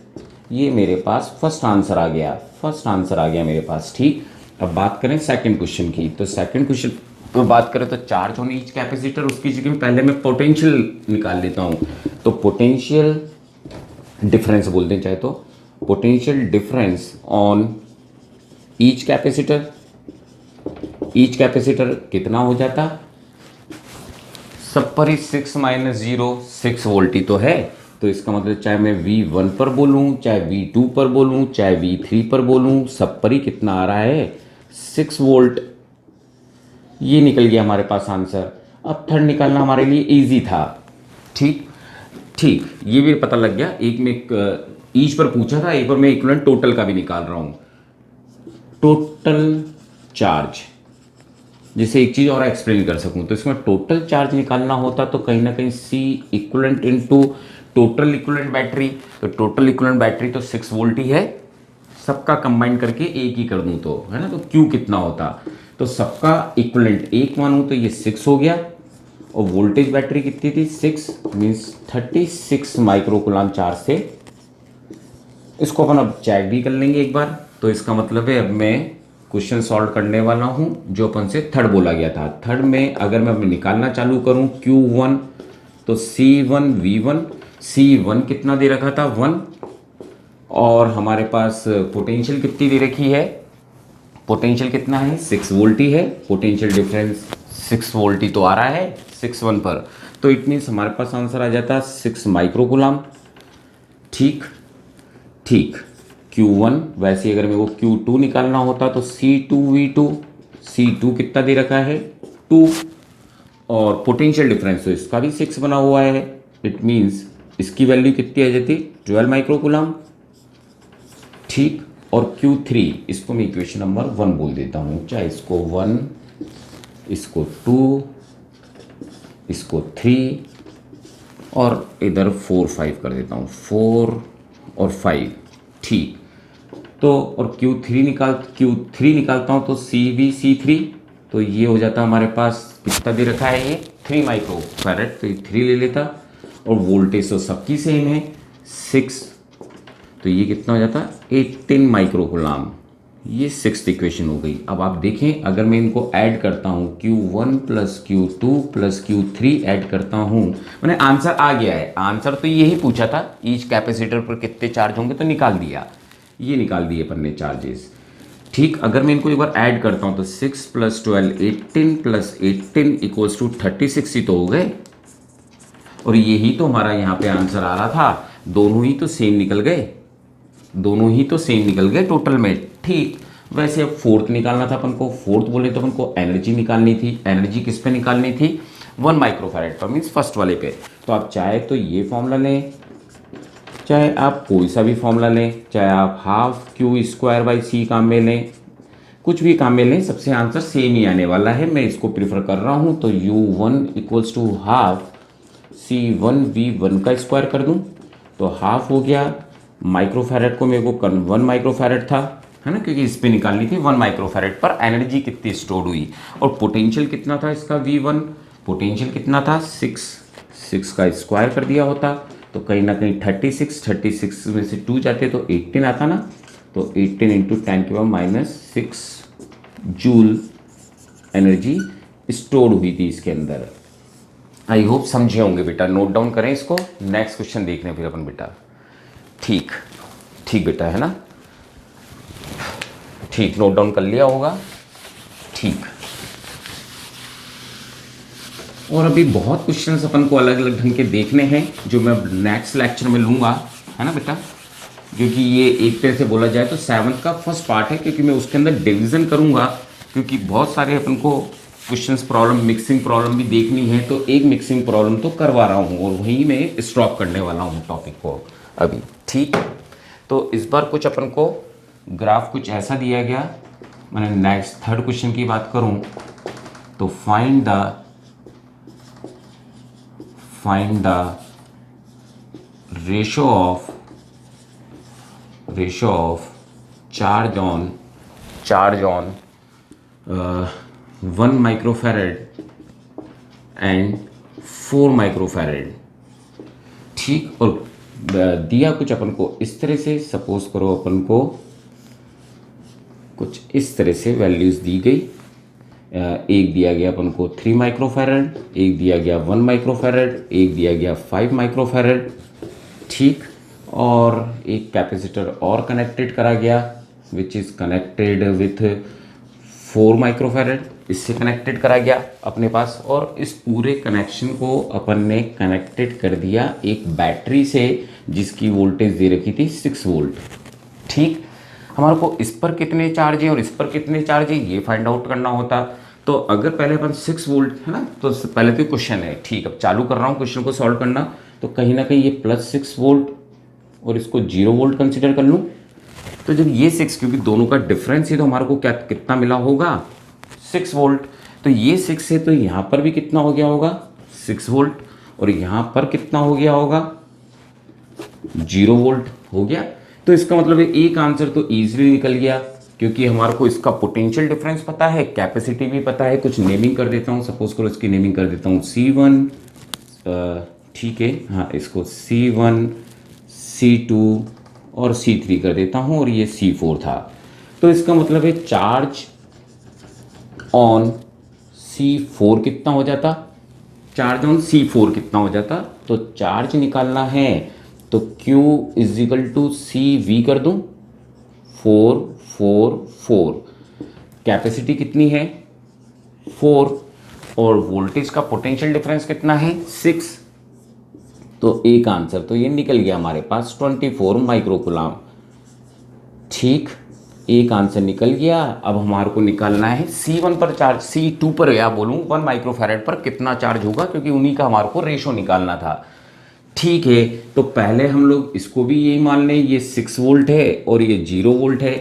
ये मेरे पास फर्स्ट आंसर आ गया मेरे पास। ठीक, अब बात करें सेकंड क्वेश्चन की। तो सेकंड क्वेश्चन पर बात करें तो चार्ज ऑन ईच कैपेसिटर, उसकी जगह में पहले मैं पोटेंशियल निकाल लेता हूँ। तो पोटेंशियल डिफरेंस बोलते हैं चाहे तो, potential difference on each capacitor. Each capacitor कितना हो जाता, सब पर ही 6 - 0 6 वोल्ट ही तो है। तो इसका मतलब चाहे मैं V1 पर बोलूँ, चाहे V2 पर बोलूँ, चाहे V3 पर बोलूँ, सब पर ही कितना आ रहा है, 6 वोल्ट। ये निकल गया हमारे पास आंसर। अब थर्ड निकालना हमारे लिए इजी था। ठीक, ठीक, ये भी पता लग गया। एक में ईच पर पूछा था, एक बार मैं इक्विवेलेंट टोटल का भी निकाल रहा हूँ। टोटल चार्ज, जिसे एक चीज़ और एक्सप्लेन कर सकूं, तो इसमें टोटल चार्ज निकालना होता तो कहीं ना कहीं C equivalent into total equivalent battery. तो टोटल इक्विवेलेंट बैटरी तो 6 वोल्ट ही है, सबका कंबाइन करके एक ही कर दूं तो, है ना। तो Q कितना होता, तो सबका इक्विवेलेंट एक मानूं तो ये 6 हो गया, और वोल्टेज बैटरी कितनी थी, 6 मीन्स 36 माइक्रोकूलम चार्ज थे। इसको अपन अब चेक भी कर लेंगे एक बार। तो इसका मतलब है अब मैं क्वेश्चन सॉल्व करने वाला हूं, जो अपन से थर्ड बोला गया था। थर्ड में अगर मैं निकालना चालू करूं Q1, तो C1 V1, C1 कितना दे रखा था, 1, और हमारे पास पोटेंशियल कितनी दे रखी है, पोटेंशियल कितना है, 6 वोल्ट ही है। पोटेंशियल डिफरेंस 6 वोल्ट ही तो आ रहा है 6 1 पर। तो इट मीन्स हमारे पास आंसर आ जाता 6 माइक्रोकूलम। ठीक, ठीक, Q1। वैसे अगर मेरे को Q2 निकालना होता तो C2 V2, C2 कितना दे रखा है, 2, और पोटेंशियल डिफरेंस तो इसका भी 6 बना हुआ है। इट मीन्स इसकी वैल्यू कितनी आ जाती, 12 माइक्रोकूलम। ठीक, और Q3 इसको मैं इक्वेशन नंबर 1 बोल देता हूँ, चाहे इसको 1, इसको 2, इसको 3 और इधर 4 5 कर देता हूँ, 4 और 5। ठीक, तो और Q3 निकालता हूँ तो CV C3, तो ये हो जाता हमारे पास कितना दे रखा है ये 3 माइक्रो फैरेड, तो ये 3 ले लेता। और वोल्टेज तो सबकी सेम है 6, तो ये कितना हो जाता 18 माइक्रो कूलाम। ये 6th इक्वेशन हो गई। अब आप देखें अगर मैं इनको ऐड करता हूँ Q1 plus Q2 plus Q3 add करता हूँ, मैंने आंसर आ गया है। आंसर तो यही पूछा था, ईच कैपेसिटर पर कितने चार्ज होंगे, तो निकाल दिया, ये निकाल दिए अपन ने चार्जेस। ठीक, अगर मैं इनको एक बार ऐड करता हूँ तो 6 प्लस 12 18 प्लस 18 इक्वल्स टू 36 ही तो हो गए, और यही तो हमारा यहाँ पे आंसर आ रहा था। दोनों ही तो सेम निकल गए, दोनों ही तो सेम निकल गए टोटल में। ठीक, वैसे अब फोर्थ निकालना था अपन को, फोर्थ बोले तो अपन को एनर्जी निकालनी थी। एनर्जी किस पे निकालनी थी 1 माइक्रोफैरेड पर, मीन्स फर्स्ट वाले पे। तो आप चाहे तो ये फॉर्मूला लें, चाहे आप कोई सा भी फॉर्मूला लें, चाहे आप हाफ Q²/C काम में लें, कुछ भी काम में लें, सबसे आंसर सेम ही आने वाला है। मैं इसको प्रीफर कर रहा हूँ, तो U1 equals to half C1V1 का स्क्वायर कर दूँ, तो हाफ हो गया। माइक्रोफैरेड को मेरे को 1 माइक्रोफैरेड था, है ना, क्योंकि इस पे निकालनी थी 1 माइक्रोफैरेड पर एनर्जी कितनी स्टोर हुई। और पोटेंशियल कितना था इसका V1, पोटेंशियल कितना था 6 का स्क्वायर कर दिया होता, तो कहीं ना कहीं 36 में से 2 जाते तो 18 आता ना, तो 18 इंटू 10⁻⁻6 जूल एनर्जी स्टोर हुई थी इसके अंदर। आई होप समझे होंगे बेटा, नोट डाउन करें इसको, नेक्स्ट क्वेश्चन देखने फिर अपन बेटा। ठीक ठीक बेटा, है ना, ठीक, नोट डाउन कर लिया होगा। ठीक, और अभी बहुत क्वेश्चंस अपन को अलग अलग ढंग के देखने हैं जो मैं नेक्स्ट लेक्चर में लूँगा, है ना बेटा, क्योंकि ये एक तरह से बोला जाए तो 7th का फर्स्ट पार्ट है, क्योंकि मैं उसके अंदर डिवीज़न करूँगा, क्योंकि बहुत सारे अपन को क्वेश्चंस प्रॉब्लम, मिक्सिंग प्रॉब्लम भी देखनी है, तो एक मिक्सिंग प्रॉब्लम तो करवा रहा हूँ और वहीं मैं स्टॉप करने वाला हूँ टॉपिक को अभी। ठीक, तो इस बार कुछ अपन को ग्राफ कुछ ऐसा दिया गया, मैंने नेक्स्ट 3rd क्वेश्चन की बात करूँ तो find the ratio of charge on 1 microfarad and 4 microfarad. ठीक, और दिया कुछ अपन को इस तरह से, सपोज करो अपन को कुछ इस तरह से वैल्यूज़ दी गई। एक दिया गया अपन को 3 माइक्रोफैरेड, एक दिया गया 1 माइक्रोफैरेड, एक दिया गया 5 माइक्रोफैरेड। ठीक, और एक कैपेसिटर और कनेक्टेड करा गया which is connected with 4 microfarad, इससे कनेक्टेड करा गया अपने पास। और इस पूरे कनेक्शन को अपन ने कनेक्टेड कर दिया एक बैटरी से जिसकी वोल्टेज दे रखी थी 6 वोल्ट। ठीक, हमारे को इस पर कितने चार्ज है और इस पर कितने चार्ज है ये फाइंड आउट करना होता। तो अगर पहले अपन 6 वोल्ट, है ना, तो पहले तो क्वेश्चन है। ठीक, अब चालू कर रहा हूँ क्वेश्चन को सॉल्व करना, तो कहीं ना कहीं ये +6 वोल्ट और इसको 0 वोल्ट कंसिडर कर लूँ, तो जब ये 6, क्योंकि दोनों का डिफरेंस है तो हमारे को क्या कितना मिला होगा 6 वोल्ट। तो ये 6 है तो यहाँ पर भी कितना हो गया होगा 6 वोल्ट, और यहाँ पर कितना हो गया होगा 0 वोल्ट हो गया। तो इसका मतलब है एक आंसर तो ईजिली निकल गया, क्योंकि हमारे को इसका पोटेंशियल डिफरेंस पता है, कैपेसिटी भी पता है। कुछ नेमिंग कर देता हूँ, सपोज करो इसकी नेमिंग कर देता हूँ C1, ठीक है, हाँ, इसको C1 C2 और C3 कर देता हूँ, और ये C4 था। तो इसका मतलब है चार्ज ऑन C4 कितना हो जाता, चार्ज ऑन C4 कितना हो जाता। तो चार्ज निकालना है तो Q = CV कर दूँ, 4 4 4। कैपेसिटी कितनी है 4, और वोल्टेज का पोटेंशियल डिफरेंस कितना है 6। तो एक आंसर तो ये निकल गया हमारे पास 24 माइक्रोकूलाम। ठीक, एक आंसर निकल गया। अब हमारे को निकालना है C1 पर चार्ज, C2 पर या बोलूँ 1 माइक्रोफैरेड पर कितना चार्ज होगा, क्योंकि उन्हीं का हमारे को रेशो निकालना था। ठीक है, तो पहले हम लोग इसको भी यही मान लें, ये 6 वोल्ट है और ये 0 वोल्ट है,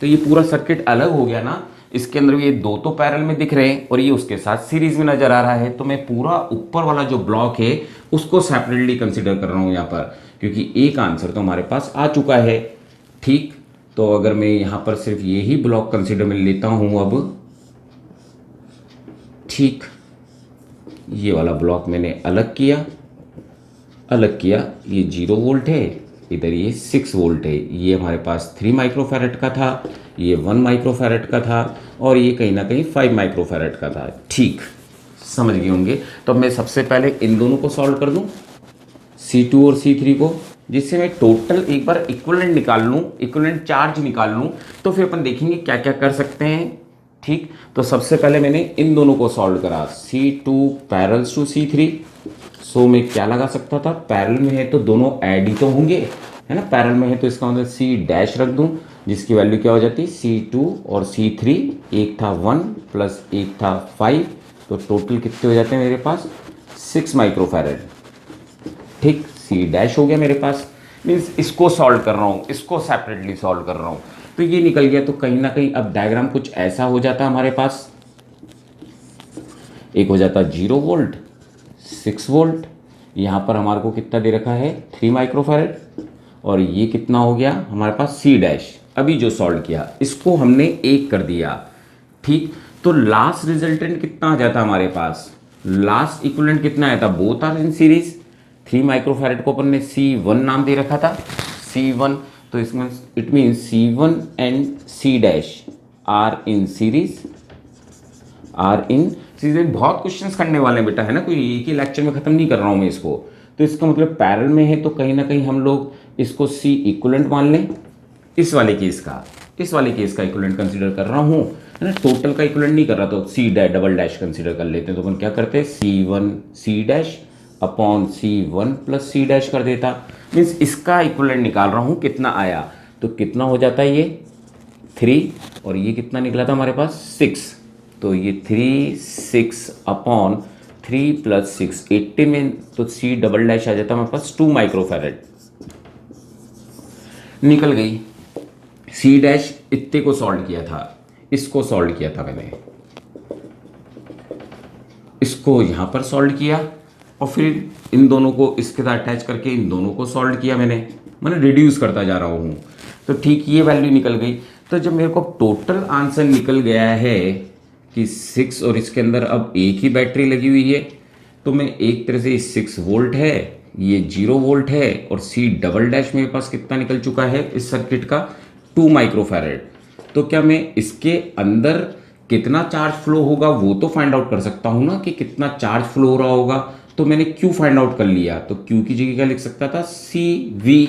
तो ये पूरा सर्किट अलग हो गया ना। इसके अंदर ये दो तो पैरेलल में दिख रहे हैं और ये उसके साथ सीरीज में नजर आ रहा है, तो मैं पूरा ऊपर वाला जो ब्लॉक है उसको सेपरेटली कंसिडर कर रहा हूँ यहाँ पर, क्योंकि एक आंसर तो हमारे पास आ चुका है। ठीक, तो अगर मैं यहाँ पर सिर्फ यही ब्लॉक कंसिडर में लेता हूँ अब, ठीक, ये वाला ब्लॉक मैंने अलग किया, ये 0 वोल्ट है, इधर ये 6 वोल्ट है, ये हमारे पास 3 माइक्रोफैरड का था, ये 1 माइक्रोफैरड का था और ये कहीं ना कहीं 5 माइक्रोफैरड का था। ठीक, समझ गए होंगे। तो अब मैं सबसे पहले इन दोनों को सॉल्व कर दूं, C2 और C3 को, जिससे मैं टोटल एक बार इक्विवेलेंट निकाल लूँ, इक्विवेलेंट चार्ज निकाल लूँ, तो फिर अपन देखेंगे क्या क्या कर सकते हैं। ठीक, तो सबसे पहले मैंने इन दोनों को सॉल्व करा, C2 पैरेलल्स टू C3। सो मैं क्या लगा सकता था, पैरेलल में है तो दोनों ऐड ही तो होंगे, है ना, पैरेलल में है तो इसका मतलब C डैश रख दूं, जिसकी वैल्यू क्या हो जाती, C2 और C3, एक था 1 प्लस एक था 5, तो टोटल कितने हो जाते हैं मेरे पास, 6 माइक्रोफैरड। ठीक, C डैश हो गया मेरे पास, मीन्स इसको सॉल्व कर रहा हूँ, इसको सेपरेटली सॉल्व कर रहा हूँ, तो ये निकल गया। तो कहीं ना कहीं अब डायग्राम कुछ ऐसा हो जाता हमारे पास, एक हो जाता 0 वोल्ट, 6 वोल्ट, यहाँ पर हमारे को कितना दे रखा है 3 माइक्रोफैरड, और ये कितना हो गया हमारे पास C डैश। अभी जो सॉल्व किया इसको हमने एक कर दिया। ठीक, तो लास्ट रिजल्टेंट कितना आ जाता हमारे पास, लास्ट इक्विवेलेंट कितना आया था, both are in series. 3 microfarad को अपन ने C1 नाम दे रखा था, C1, तो इसमें it mean C1 and C dash are in series, बहुत क्वेश्चंस करने वाले हैं बेटा, है ना, कोई एक ही लेक्चर में खत्म नहीं कर रहा हूं मैं इसको। तो इसका मतलब पैरेलल में है तो कहीं ना कहीं हम लोग इसको C इक्विवेलेंट मान लें, इस वाले केस का इक्विवेलेंट कंसीडर कर रहा हूं, है ना, टोटल का इक्विवेलेंट नहीं कर रहा, तो C डबल डैश कंसीडर कर लेते हैं। तो अपन क्या करते हैं, C1 C dash upon C1 plus C dash कर देता, मीन्स इसका इक्विवेलेंट निकाल रहा हूं कितना आया, तो कितना हो जाता है ये 3 और ये कितना निकला था हमारे पास 6, तो ये 3 6 अपॉन 3 प्लस 6 80 में, तो C डबल डैश आ जाता है हमारे पास 2 माइक्रोफैरड निकल गई। C डैश इतने को सॉल्व किया था, इसको सॉल्व किया था मैंने, इसको यहां पर सॉल्व किया और फिर इन दोनों को इसके साथ अटैच करके इन दोनों को सॉल्व किया मैंने रिड्यूस करता जा रहा हूं। तो ठीक, ये वैल्यू निकल गई। तो जब मेरे को टोटल आंसर निकल गया है कि 6 और इसके अंदर अब एक ही बैटरी लगी हुई है, तो मैं एक तरह से 6 वोल्ट है, ये 0 वोल्ट है और C डबल डैश मेरे पास कितना निकल चुका है इस सर्किट का 2 माइक्रोफैरड। तो क्या मैं इसके अंदर कितना चार्ज फ्लो होगा वो तो फाइंड आउट कर सकता हूं ना, कि कितना चार्ज फ्लो हो रहा होगा। तो मैंने Q फाइंड आउट कर लिया, तो Q की जगह क्या लिख सकता था, CV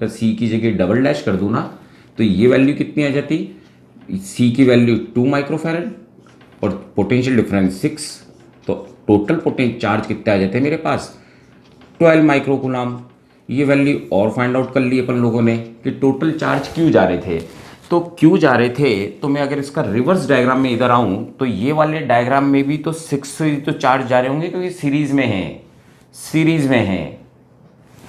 पर C की जगह डबल डैश कर दूं ना, तो ये वैल्यू कितनी आ जाती, C की वैल्यू 2 माइक्रोफैरड और पोटेंशियल डिफरेंस 6, तो टोटल पोटेंशियल चार्ज कितने आ जाते हैं मेरे पास 12 माइक्रोकूलम। ये वैल्यू और फाइंड आउट कर ली अपन लोगों ने कि टोटल चार्ज क्यों जा रहे थे, तो क्यों जा रहे थे, तो मैं अगर इसका रिवर्स डायग्राम में इधर आऊं तो ये वाले डायग्राम में भी तो 6 से तो चार्ज जा रहे होंगे, क्योंकि सीरीज में है,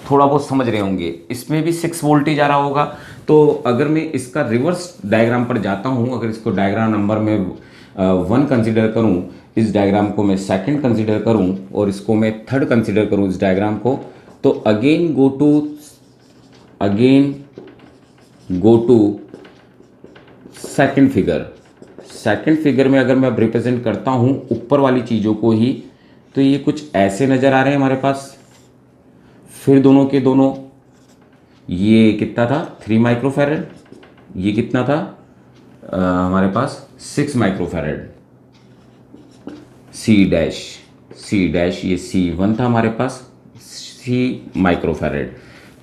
थोड़ा बहुत समझ रहे होंगे, इसमें भी 6 वोल्टेज आ रहा होगा। तो अगर मैं इसका रिवर्स डायग्राम पर जाता हूं, अगर इसको डायग्राम नंबर में 1 कंसिडर करूं, इस डायग्राम को मैं सेकंड कंसिडर करूं और इसको मैं थर्ड कंसिडर करूं इस डायग्राम को, तो again go to second figure में अगर मैं अब रिप्रेजेंट करता हूं ऊपर वाली चीज़ों को ही, तो ये कुछ ऐसे नज़र आ रहे हैं हमारे पास। फिर दोनों के दोनों, ये कितना था 3 माइक्रोफैरड, ये कितना था हमारे पास 6 माइक्रोफैरड। C डैश ये C1 था हमारे पास, C माइक्रोफैरड,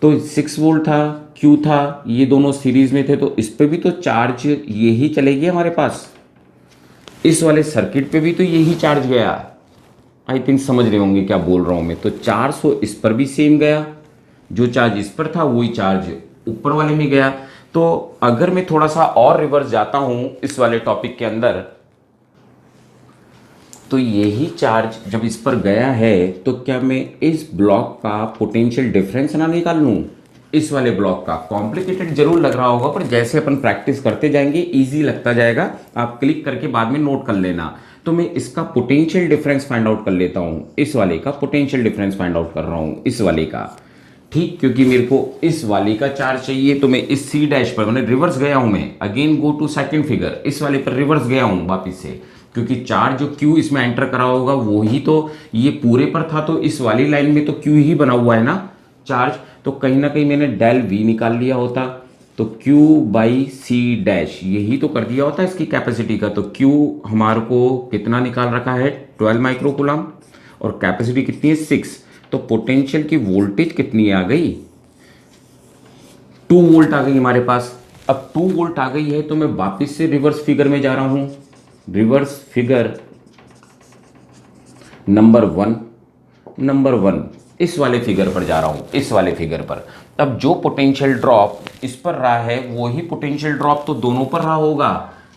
तो 6 वोल्ट था, Q था, ये दोनों सीरीज में थे, तो इस पे भी तो चार्ज यही चलेगी हमारे पास, इस वाले सर्किट पे भी तो यही चार्ज गया। आई थिंक समझ रहे होंगे क्या बोल रहा हूं मैं। तो 400 इस पर भी सेम गया, जो चार्ज इस पर था वही चार्ज ऊपर वाले में गया। तो अगर मैं थोड़ा सा और रिवर्स जाता हूं इस वाले टॉपिक के अंदर, तो यही चार्ज जब इस पर गया है तो क्या मैं इस ब्लॉक का पोटेंशियल डिफरेंस ना निकाल लूँ, इस वाले ब्लॉक का। कॉम्प्लिकेटेड जरूर लग रहा होगा, पर जैसे अपन प्रैक्टिस करते जाएंगे इजी लगता जाएगा, आप क्लिक करके बाद में नोट कर लेना। तो मैं इसका पोटेंशियल डिफरेंस फाइंड आउट कर लेता हूँ, इस वाले का पोटेंशियल डिफरेंस फाइंड आउट कर रहा हूँ, इस वाले का। ठीक, क्योंकि मेरे को इस वाले का चार्ज चाहिए, तो मैं इस सी डैश पर मैंने रिवर्स गया हूं, मैं again go to second figure, इस वाले पर रिवर्स गया हूं वापिस से, क्योंकि चार्ज जो क्यू इसमें एंटर करा होगा वो ही तो ये पूरे पर था, तो इस वाली लाइन में तो क्यू ही बना हुआ है ना चार्ज, तो कहीं ना कहीं मैंने डेल वी निकाल लिया होता, तो Q बाई सी डैश यही तो कर दिया होता है इसकी कैपेसिटी का। तो Q हमारे को कितना निकाल रखा है 12 माइक्रोकूलम, और कैपेसिटी कितनी है 6, तो पोटेंशियल की वोल्टेज कितनी आ गई 2 वोल्ट आ गई हमारे पास। अब 2 वोल्ट आ गई है तो मैं वापस से रिवर्स फिगर में जा रहा हूं, रिवर्स फिगर नंबर वन इस वाले फिगर पर जा रहा हूं, इस वाले फिगर पर। तब जो पोटेंशियल ड्रॉप इस पर रहा है वही पोटेंशियल ड्रॉप तो दोनों पर रहा होगा।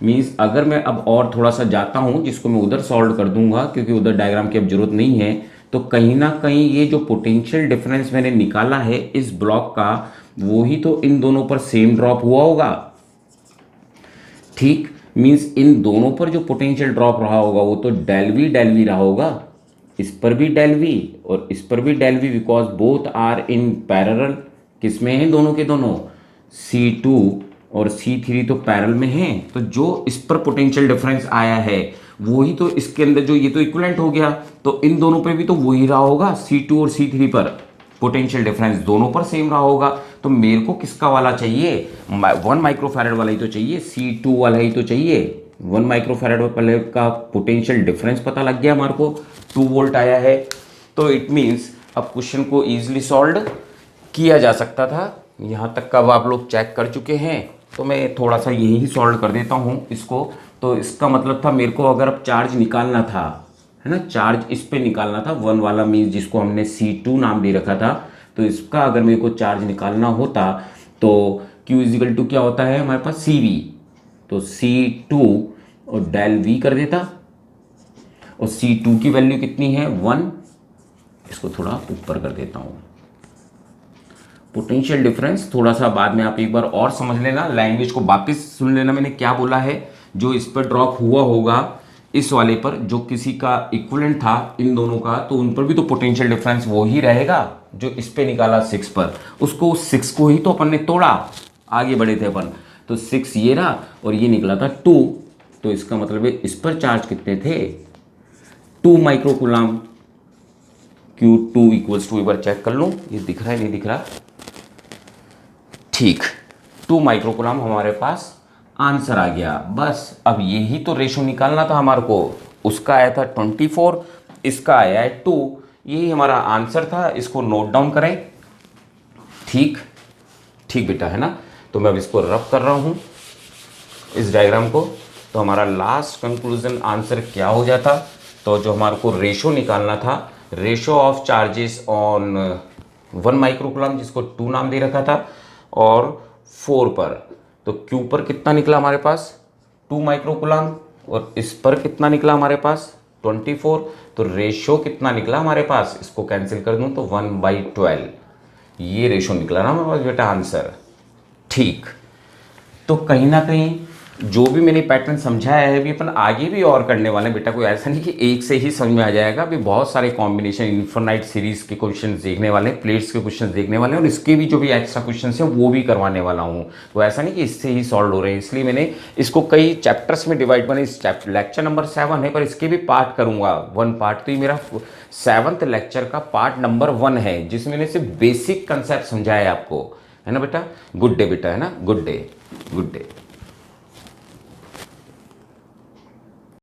मींस अगर मैं अब और थोड़ा सा जाता हूं, जिसको मैं उधर सॉल्व कर दूंगा क्योंकि उधर डायग्राम की अब जरूरत नहीं है, तो कहीं ना कहीं ये जो पोटेंशियल डिफरेंस मैंने निकाला है इस ब्लॉक का, वो ही तो इन दोनों पर सेम ड्रॉप हुआ होगा। ठीक, मींस इन दोनों पर जो पोटेंशियल ड्रॉप रहा होगा वो तो डेल वी रहा होगा, इस पर भी डेल वी और इस पर भी डेल वी, because both are in parallel. किसमें है दोनों के दोनों, C2 और C3 तो पैरेलल में हैं, तो जो इस पर पोटेंशियल डिफरेंस आया है वही तो इसके अंदर, जो ये तो इक्विवेलेंट हो गया, तो इन दोनों पे भी तो वही रहा होगा, C2 और C3 पर पोटेंशियल डिफरेंस दोनों पर सेम रहा होगा। तो मेरे को किसका वाला चाहिए, 1 माइक्रोफैरड वाला ही तो चाहिए, C2 वाला ही तो चाहिए। 1 माइक्रोफैरड वाले का पोटेंशियल डिफरेंस पता लग गया हमारे को, 2 वोल्ट आया है। तो इट मीन्स अब क्वेश्चन को ईजिली सॉल्व किया जा सकता था। यहाँ तक का अब आप लोग चेक कर चुके हैं, तो मैं थोड़ा सा यही सॉल्व कर देता हूँ इसको। तो इसका मतलब था मेरे को अगर अब चार्ज निकालना था, है ना, चार्ज इस पे निकालना था, 1 वाला मीन्स जिसको हमने C2 नाम दे रखा था, तो इसका अगर मेरे को चार्ज निकालना होता तो Q इजिकल टू क्या होता है हमारे पास CV, तो C2 और डेल V कर देता, और C2 की वैल्यू कितनी है 1, इसको थोड़ा ऊपर कर देता हूँ। पोटेंशियल डिफरेंस थोड़ा सा बाद में आप एक बार और समझ लेना, लैंग्वेज को वापस सुन लेना मैंने क्या बोला है। जो इस पर ड्रॉप हुआ होगा इस वाले पर, जो किसी का इक्विवेलेंट था इन दोनों का, तो उन पर भी तो पोटेंशियल डिफरेंस वो ही रहेगा जो इस पे निकाला 6 पर, उसको 6 को ही तो अपन ने तोड़ा, आगे बढ़े थे अपन, तो 6 ये रहा और ये निकला था 2, तो इसका मतलब है इस पर चार्ज कितने थे 2 माइक्रोकूलम। Q2 इक्वल्स टू, एक बार चेक कर लूँ ये दिख रहा है नहीं दिख रहा, ठीक, 2 माइक्रोकूलम हमारे पास आंसर आ गया। बस अब यही तो रेशो निकालना था हमारे को, उसका आया था 24, इसका आया है 2, यही हमारा आंसर था। इसको नोट डाउन करें, ठीक ठीक बेटा, है ना। तो मैं अब इसको रफ कर रहा हूँ इस डायग्राम को, तो हमारा लास्ट कंक्लूजन आंसर क्या हो जाता, तो जो हमारे को रेशो निकालना था, ratio of charges on 1 microcoulomb जिसको 2 नाम दे रखा था, और 4 पर, तो Q पर कितना निकला हमारे पास 2 माइक्रोकूलम, और इस पर कितना निकला हमारे पास 24, तो रेशो कितना निकला हमारे पास, इसको कैंसिल कर दूं तो 1/12, ये रेशो निकला ना हमारे पास बेटा आंसर। ठीक, तो कहीं ना कहीं जो भी मैंने पैटर्न समझाया है अभी अपन आगे भी और करने वाले हैं बेटा, कोई ऐसा नहीं कि एक से ही समझ में आ जाएगा। अभी बहुत सारे कॉम्बिनेशन इन्फिनाइट सीरीज के क्वेश्चंस देखने वाले हैं, प्लेट्स के क्वेश्चंस देखने वाले हैं, और इसके भी जो भी एक्स्ट्रा क्वेश्चंस हैं वो भी करवाने वाला हूँ। तो ऐसा नहीं कि इससे ही सॉल्व हो रहे हैं, इसलिए मैंने इसको कई चैप्टर्स में डिवाइड बने। इस लेक्चर नंबर 7 है, पर इसके भी पार्ट करूँगा 1 पार्ट, तो ये मेरा 7th लेक्चर का पार्ट नंबर 1 है, जिसमें मैंने सिर्फ बेसिक कंसेप्ट समझाया है आपको, है ना बेटा। गुड डे बेटा, है ना, गुड डे गुड डे।